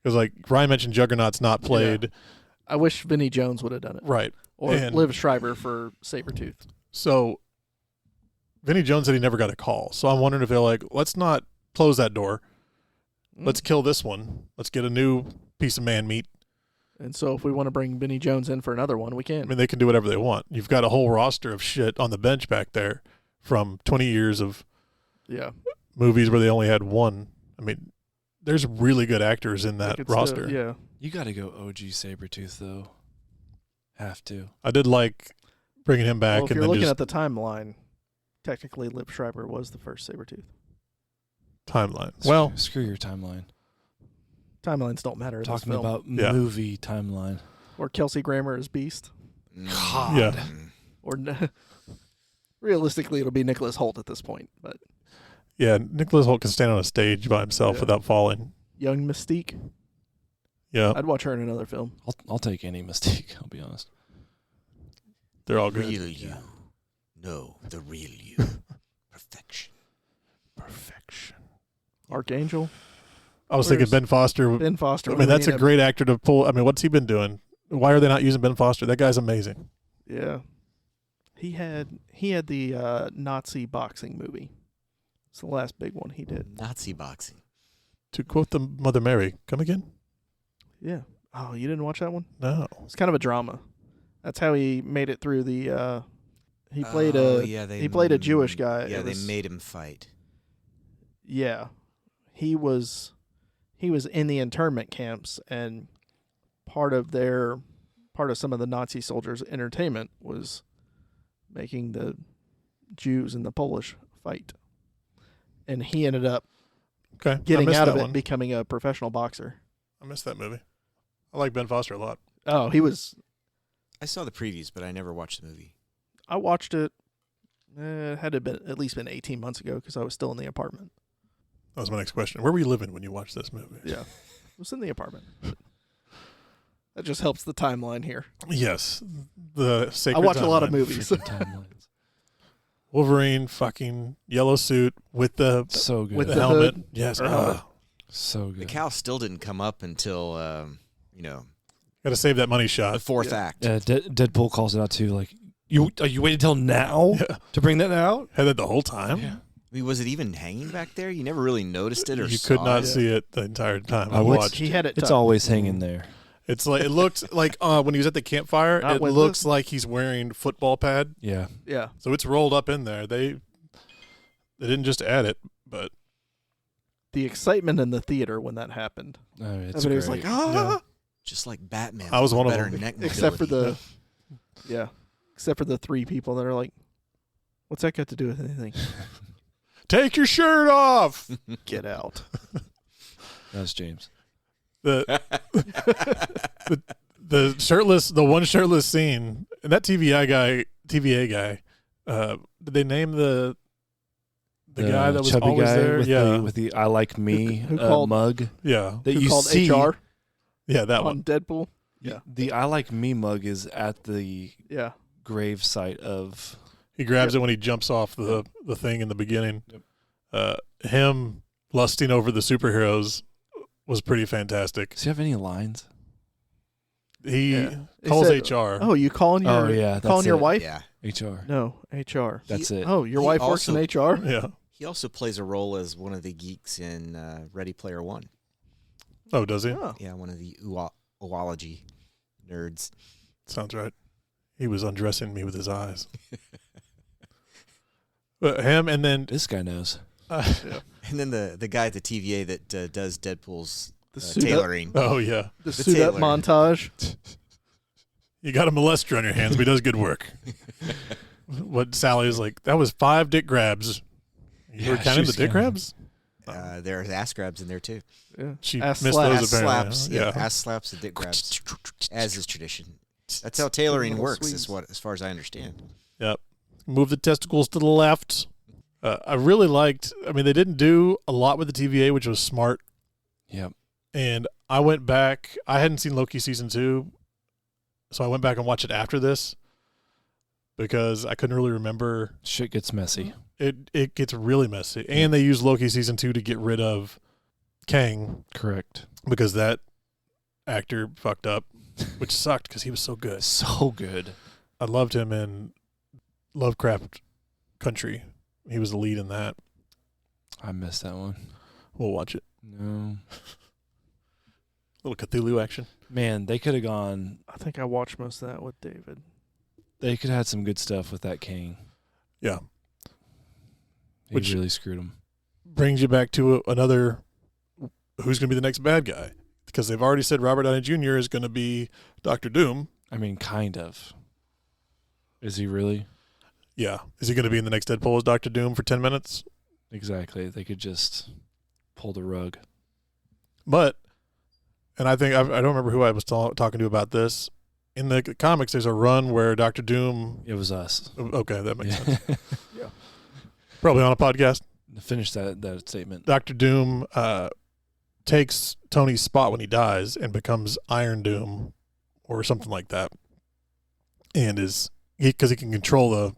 Because, like, Ryan mentioned Juggernaut's not played. Yeah. I wish Vinnie Jones would have done it. Right. Or And- Liv Schreiber for Sabretooth. So, Vinnie Jones said he never got a call. So I'm wondering if they're like, let's not close that door. Let's kill this one. Let's get a new piece of man meat. And so if we want to bring Vinnie Jones in for another one, we can. I mean, they can do whatever they want. You've got a whole roster of shit on the bench back there from 20 years of Yeah. movies where they only had one. I mean, there's really good actors in They that could roster. still- yeah. You got to go OG Sabretooth though. Have to. I did like bringing him back Well, if and you're then looking just at the timeline, technically Liv Schreiber was the first Sabretooth. timeline. Screw- Well, screw your timeline. Timelines don't matter in this Talking film. about Yeah. movie timeline. Or Kelsey Grammer as Beast. God. Yeah. Mm. Or realistically, it'll be Nicholas Holt at this point. But yeah, Nicholas Hoult can stand on a stage by himself Yeah. without falling. young Mystique, Yeah, I'd watch her in another film. I'll take any mistake. I'll be honest. they're all good. Real you. No, the real you. Perfection. Perfection. Archangel, I was thinking Where's- Ben Foster. Ben Foster. I mean, that's a Marina. great actor to pull. I mean, what's he been doing? Why are they not using Ben Foster? That guy's amazing. Yeah, he had the Nazi boxing movie. It's the last big one he did. Nazi boxing. To quote the Mother Mary, come again? Yeah. Oh, you didn't watch that one? No. It's kind of a drama. That's how he made it through the. He played he played a Jewish guy. Yeah, It was- they made him fight. Yeah, he was in the internment camps, and part of some of the Nazi soldiers' entertainment was making the Jews and the Polish fight, and he ended up Okay. getting I missed out of that it, one. becoming a professional boxer. I missed that movie. I like Ben Foster a lot. Oh, he was. I saw the previews, but I never watched the movie. I watched it. It had to been at least been 18 months ago because I was still in the apartment. That was my next question. Where were you living when you watched this movie? Yeah, I was in the apartment. That just helps the timeline here. Yes. The sacred I watch a lot of timeline. movies. Freaking timelines. Wolverine, fucking yellow suit with the So good. with the the helmet. hood. Yes. Or helmet. So The good. cow still didn't come up until, Got to save that money the shot. fourth Yeah. act. Yeah, Deadpool calls it out too. Like, you waited till now Yeah. to bring that out? Had that the whole time. Yeah. I mean, was it even hanging back there? You never really noticed it, or You saw could not it? see it the entire time. I Oh, it's- watched. He had it. It's tucked. always hanging there. It's like it looked like when he was at the campfire. Not It with looks this. like he's wearing football pad, Yeah. Yeah. so it's rolled up in there. They didn't just add it, but The excitement in the theater when that happened. Oh, it's Everybody was great. like, ah! Just like Batman. I was with one of better them. neck Except for mobility. except for the three people that are like, what's that got to do with anything? take your shirt off. Get out. That's James. the the one shirtless scene, and that TVA guy. Did they name the guy that was chubby always guy there? with Yeah, with the I like me Who called- mug yeah, that Who you called see. HR yeah. That on one. Deadpool? Yeah. The I like me mug is at the Yeah. grave site of He grabs it when he jumps off the thing in the beginning. Him lusting over the superheroes was pretty fantastic. Does he have any lines? He He calls said, HR. Oh, you calling your calling your it. wife? Yeah. HR. No, HR. That's it. Oh, your He wife works in also- HR? Yeah. He also plays a role as one of the geeks in Ready Player One. Oh, does he? Oh. Yeah, one of the oology nerds. Sounds right. He was undressing me with his eyes. But him and then This guy knows. And then the guy at the TVA that does Deadpool's The suit up, tailoring. oh yeah, the the suit up tailor. montage. you got a molester on your hands, but he does good work. What Sally is like? That was 5 dick grabs. You were Yeah, counting she the dick was grabs? There's ass grabs in there too. Yeah. She Ass missed slap. those Ass apparently. slaps, Yeah. ass slaps and dick grabs, as is tradition. That's how tailoring Little works, squeeze. as far as I understand. Yep. Move the testicles to the left. I really liked. I mean, they didn't do a lot with the TVA, which was smart. Yep. And I went back. I hadn't seen Loki season 2, so I went back and watched it after this because I couldn't really remember. Shit gets messy. It gets really messy, and they used Loki season 2 to get rid of Kang Correct. because that actor fucked up, which sucked because he was so good. So good. I loved him in Lovecraft Country. He was the lead in that. I missed that one. We'll watch it. No. Little Cthulhu action. Man, they could have gone. I think I watched most of that with David. They could have had some good stuff with that king. Yeah. He Which- really screwed him. Brings you back to another who's going to be the next bad guy. Because they've already said Robert Downey Jr. is going to be Dr. Doom. I mean, kind of. Is he really? Yeah. Is he going to be in the next Deadpool as Dr. Doom for 10 minutes? Exactly. They could just pull the rug. But, and I think, I don't remember who I was talking to about this. In the comics, there's a run where Dr. Doom. It was us. Okay, that makes sense. Yeah. Probably on a podcast. Finish that statement. Dr. Doom takes Tony's spot when he dies and becomes Iron Doom or something like that. And because he can control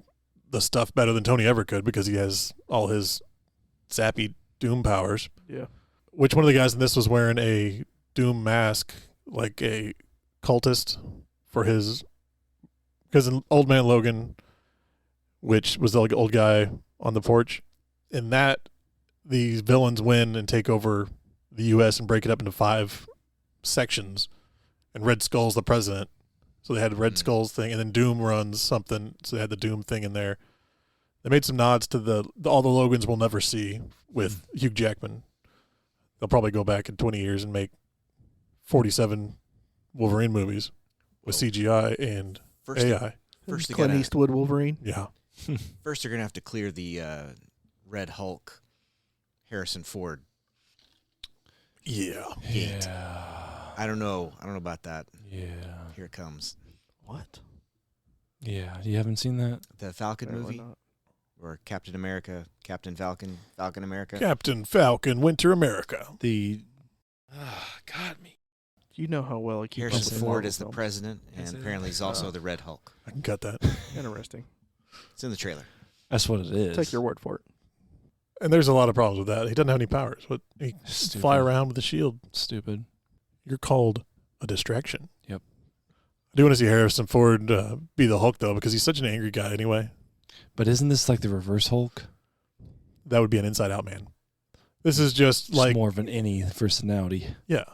the stuff better than Tony ever could because he has all his zappy Doom powers. Yeah. Which one of the guys in this was wearing a Doom mask, like a cultist for his, because in Old Man Logan, which was the old guy on the porch, in that these villains win and take over the U.S. and break it up into 5 sections, and Red Skull's the president. So they had Red Skull's thing, and then Doom runs something, so they had the Doom thing in there. They made some nods to all the Logans we'll never see with Hugh Jackman. They'll probably go back in 20 years and make 47 Wolverine movies with CGI and First, AI. first, Clint they're Eastwood Wolverine. Yeah. gonna have to clear the Red Hulk, Harrison Ford. Yeah. Gate. Yeah. I don't know about that. Yeah. Here it comes. What? Yeah. You haven't seen that? The Falcon Apparently movie not. or Captain America, Captain Falcon, Falcon America. Captain Falcon, Winter America. The. Got me. You know how well he keeps up Harrison with Ford Marvel is the films. president, Is and it? apparently he's also the Red Hulk. I can cut that. Interesting. It's in the trailer. That's what it is. Take your word for it. And there's a lot of problems with that. He doesn't have any powers. He Stupid. fly around with a shield. Stupid. You're called a distraction. Yep. I do want to see Harrison Ford be the Hulk, though, because he's such an angry guy anyway. But isn't this like the reverse Hulk? That would be an inside-out man. This is just like, more of an any personality. yeah.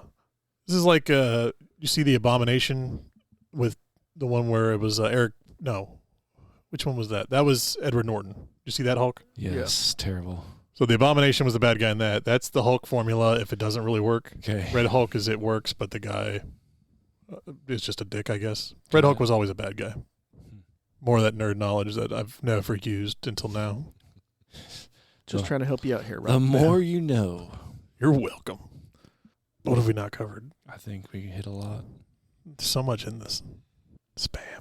This is like, you see the Abomination with the one where it was Eric, no. Which one was that? That was Edward Norton. Did you see that Hulk? Yes. Terrible. So the Abomination was the bad guy in that. That's the Hulk formula if it doesn't really work. Okay. Red Hulk is it works, but the guy is just a dick, I guess. Red Hulk was always a bad guy. More of that nerd knowledge that I've never used until now. Just Well, trying to help you out here, The Rob. more you know. You're welcome. What have we not covered? I think we hit a lot. There's so much in this. Spam.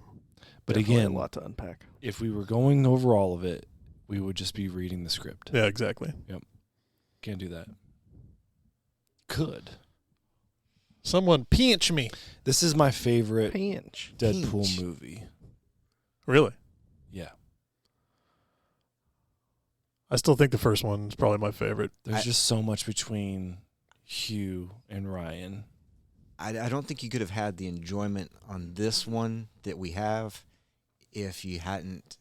But Definitely again, a lot to unpack. if we were going over all of it, we would just be reading the script. Yeah, exactly. Can't do that. Could. Someone pinch me. This is my favorite Pinch. Deadpool Pinch. movie. Really? Yeah. I still think the first one's probably my favorite. There's just so much between Hugh and Ryan. I don't think you could have had the enjoyment on this one that we have if you hadn't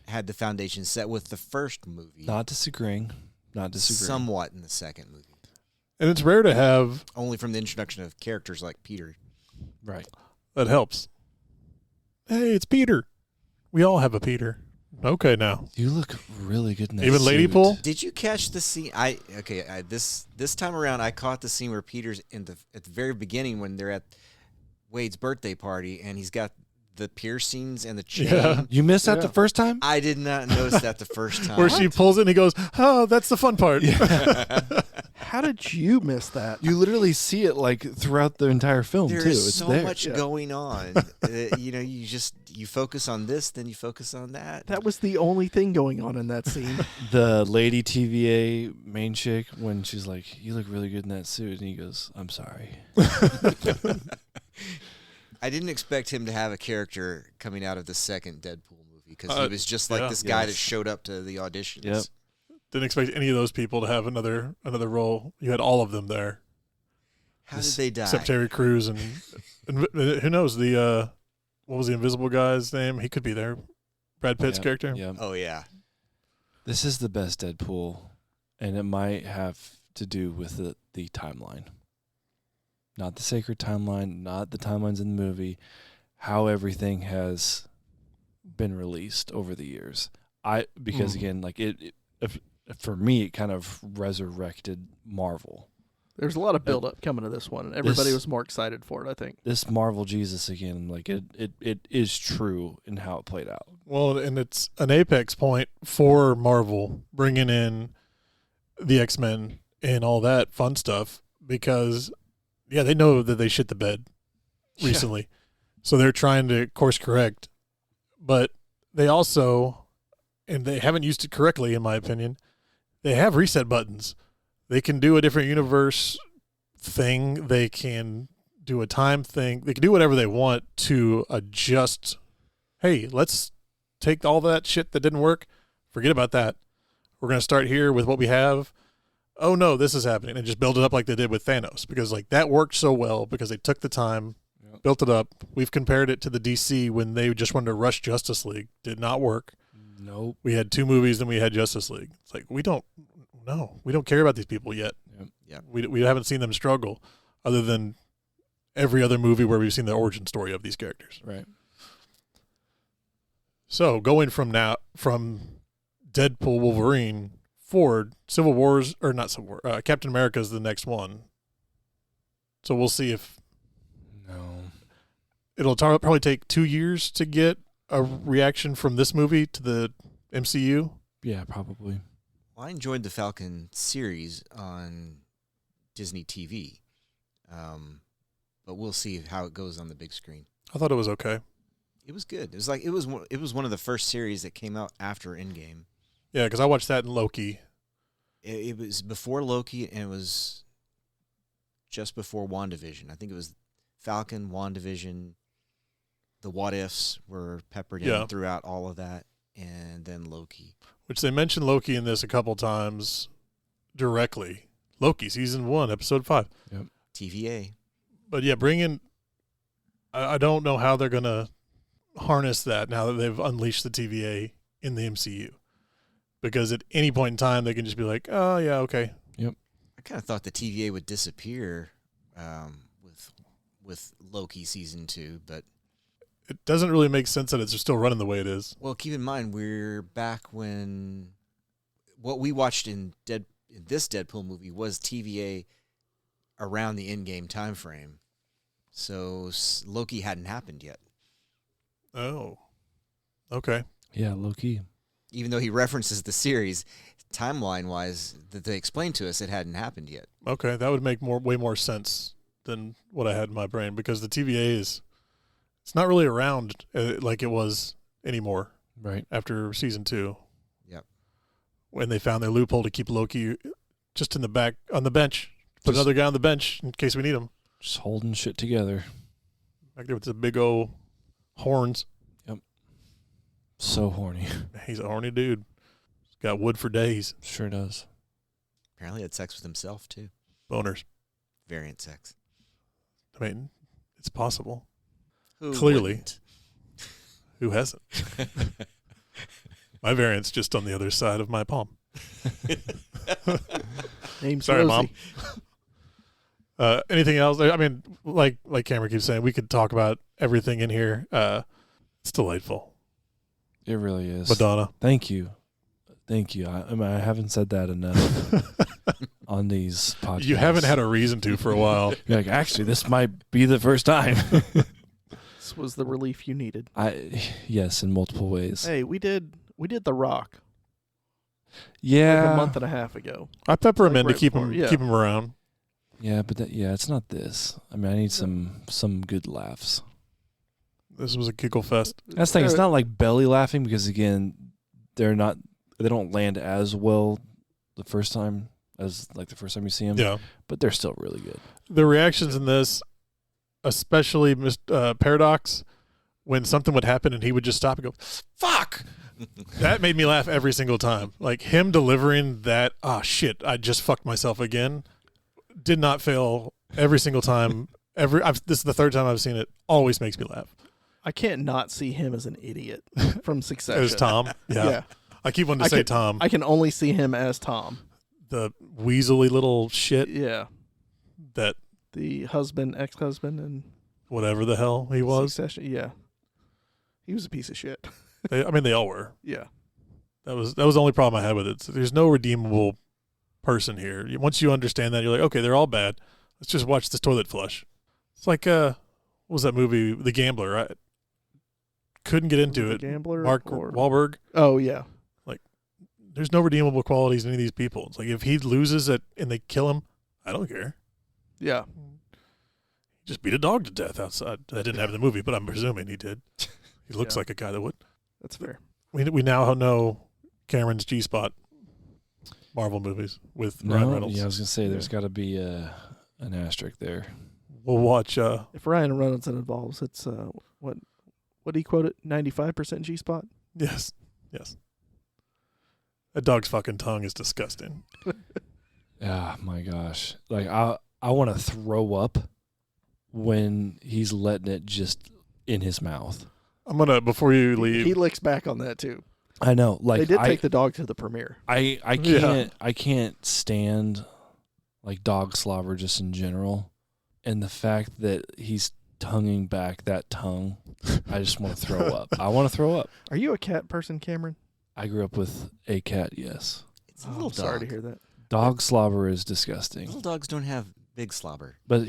had the foundation set with the first movie. Not disagreeing. Somewhat in the second movie. And it's rare to have... Only from the introduction of characters like Peter. Right. That helps. Hey, it's Peter. We all have a Peter. Okay, now. You look really good in that Even Lady suit. Pool? Did you catch the scene? This time around, I caught the scene where Peter's at the very beginning when they're at Wade's birthday party, and he's got the piercings and the chain. Yeah. You missed that the first time? I did not notice that the first time. Where she pulls it and he goes, oh, that's the fun part. How did you miss that? You literally see it like throughout the entire film There too. is It's so there. much going on. You focus on this, then you focus on that. That was the only thing going on in that scene. The lady TVA main chick, when she's like, "You look really good in that suit," and he goes, "I'm sorry." I didn't expect him to have a character coming out of the second Deadpool movie because he was just like yeah. this guy that showed up to the auditions. Yep. Didn't expect any of those people to have another role. You had all of them there. How did they die? Except Terry Crews and who knows, what was the invisible guy's name? He could be there. Brad Pitt's character. Yeah. Oh, yeah. This is the best Deadpool, and it might have to do with the timeline. Not the sacred timeline, not the timelines in the movie, how everything has been released over the years. Because again, like for me, it kind of resurrected Marvel. There's a lot of build-up coming to this one, and everybody was more excited for it, I think. This Marvel Jesus again, like it is true in how it played out. Well, and it's an apex point for Marvel bringing in the X-Men and all that fun stuff because, yeah, they know that they shit the bed recently. So they're trying to course correct. But they also, and they haven't used it correctly, in my opinion, they have reset buttons. They can do a different universe thing. They can do a time thing. They can do whatever they want to adjust. Hey, let's take all that shit that didn't work. Forget about that. We're going to start here with what we have. Oh, no, this is happening. And just build it up like they did with Thanos. Because like that worked so well because they took the time, built it up. We've compared it to the DC when they just wanted to rush Justice League. Did not work. Nope. We had 2 movies, then we had Justice League. It's like, we don't care about these people yet. Yep. We haven't seen them struggle other than every other movie where we've seen the origin story of these characters. Right. So going from Deadpool Wolverine forward, Captain America is the next one. So we'll see if it'll probably take 2 years to get a reaction from this movie to the MCU. Yeah, probably. Well, I enjoyed the Falcon series on Disney TV, but we'll see how it goes on the big screen. I thought it was okay. It was good. It was one of the first series that came out after Endgame. Yeah, because I watched that in Loki. It was before Loki, and it was just before WandaVision. I think it was Falcon, WandaVision. The what ifs were peppered in throughout all of that, and then Loki. Which they mentioned Loki in this a couple times directly. Loki, season 1, episode 5. Yep. TVA. But yeah, I don't know how they're going to harness that now that they've unleashed the TVA in the MCU. Because at any point in time, they can just be like, oh, yeah, okay. Yep. I kind of thought the TVA would disappear with Loki season 2, but it doesn't really make sense that it's still running the way it is. well, keep in mind we're back when what we watched in this Deadpool movie was TVA around the Endgame time frame, so Loki hadn't happened yet. Oh, okay. Yeah, low key. Even though he references the series, timeline-wise, that they explained to us, it hadn't happened yet. Okay, that would make way more sense than what I had in my brain because the TVA it's not really around like it was anymore. Right. After season 2. Yep. When they found their loophole to keep Loki just in the back on the bench. Put another guy on the bench in case we need him. Just holding shit together. Back there with the big old horns. So horny. He's a horny dude. It's got wood for days. Sure does. Apparently had sex with himself, too. Boners. Variant sex. I mean, it's possible. Who Clearly. wouldn't? Who hasn't? My variant's just on the other side of my palm. Name's Sorry, Rosie. Mom. Anything else? I mean, like Cameron keeps saying, we could talk about everything in here. It's delightful. It really is. Madonna. Thank you. I haven't said that enough on these podcasts. You haven't had a reason to for a while. You're like, actually, this might be the first time. This was the relief you needed. Yes, in multiple ways. Hey, we did The Rock Yeah. like a month and a half ago. I pepper him Like in to right keep before, him yeah. keep him around. Yeah, but it's not this. I mean, I need some good laughs. This was a giggle fest. That's the thing. It's not like belly laughing because again, they don't land as well the first time as like the first time you see them. Yeah. But they're still really good. The reactions in this, especially Paradox, when something would happen and he would just stop and go, "Fuck!" That made me laugh every single time. Like him delivering that, "Ah, shit, I just fucked myself again," did not fail every single time. This is the third time I've seen it. Always makes me laugh. I can't not see him as an idiot from Succession. As Tom. Yeah. I keep wanting to say Tom. I can only see him as Tom. The weaselly little shit Yeah. that The husband, ex-husband, and whatever the hell he was. Succession. Yeah. He was a piece of shit. They all were. Yeah. That was the only problem I had with it. So there's no redeemable person here. Once you understand that, you're like, okay, they're all bad. Let's just watch this toilet flush. It's like what was that movie, The Gambler? Right? Couldn't get into it. Gambler. Mark or... Wahlberg. Oh yeah. There's no redeemable qualities in any of these people. It's like if he loses it and they kill him, I don't care. Yeah. Just beat a dog to death outside. That didn't happen in the movie, but I'm presuming he did. He looks Yeah. like a guy that would. That's fair. We now know Cameron's G-spot Marvel movies with Ryan Reynolds. Yeah, I was gonna say there's got to be an asterisk there. We'll watch. If Ryan Reynolds involves, it's what did he quote it? 95% G spot. Yes. That dog's fucking tongue is disgusting. Ah, my gosh! Like I want to throw up when he's letting it just in his mouth. I'm gonna before you leave. He licks back on that too. I know. Like They did take the dog to the premiere. I can't stand like dog slobber just in general, and the fact that he's tonguing back that tongue, I just want to throw up. I want to throw up. Are you a cat person, Cameron? I grew up with a cat. Yes, It's a little I'm sorry to dog. hear that. dog slobber is disgusting, Little dogs don't have big slobber. but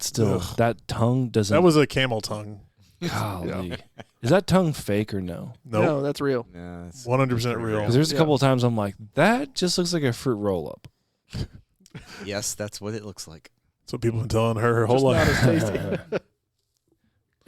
still Ugh. that tongue doesn't. That was a camel tongue. golly. Is that tongue fake or no? Nope. No, that's real. No, it's 100% real. Because there's a Yeah. couple of times I'm like, that just looks like a fruit roll up. yes, that's what it looks like. That's what people have been telling her whole Just not life. as tasty.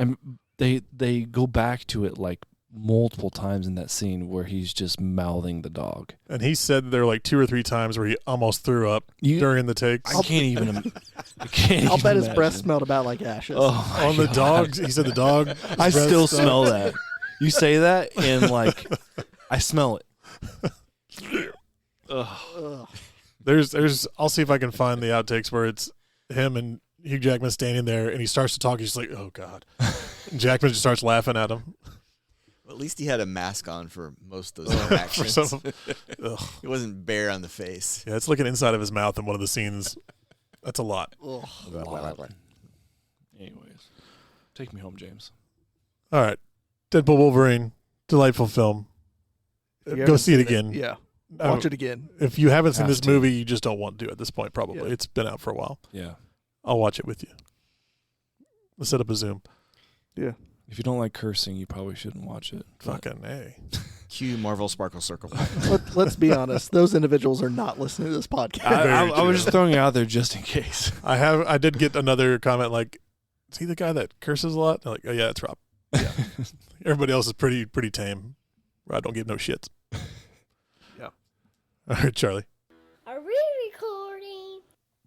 And they go back to it like multiple times in that scene where he's just mouthing the dog. And he said there were like 2 or 3 times where he almost threw up during the takes. I can't even. I can't. I'll even bet his breath imagine. smelled about like ashes. Oh, my On the God. dogs, he said the dog. I breath still stuff. smell that. You say that, and like, I smell it. Ugh. Ugh. There's. I'll see if I can find the outtakes where it's him and Hugh Jackman standing there, and he starts to talk. He's like, "Oh God," and Jackman just starts laughing at him. Well, at least he had a mask on for most of those For interactions. some, ugh. He wasn't bare on the face. Yeah, it's looking inside of his mouth in one of the scenes. That's a lot. Ugh. Anyways, take me home, James. All right, Deadpool Wolverine, delightful film. If you Go haven't see it seen again. Yeah. Uh, Watch it again. If you haven't seen Have this to. movie, you just don't want to at this point. Probably Yeah. it's been out for a while. Yeah. I'll watch it with you. Let's set up a Zoom. If you don't like cursing, you probably shouldn't watch it. But Fucking A. Cue Marvel Sparkle Circle. Let's be honest. Those individuals are not listening to this podcast. I was just throwing it out there just in case. I did get another comment like, is he the guy that curses a lot? I'm like, oh yeah, that's Rob. Yeah. Everybody else is pretty tame. I don't give no shits. Yeah. All right, Charlie.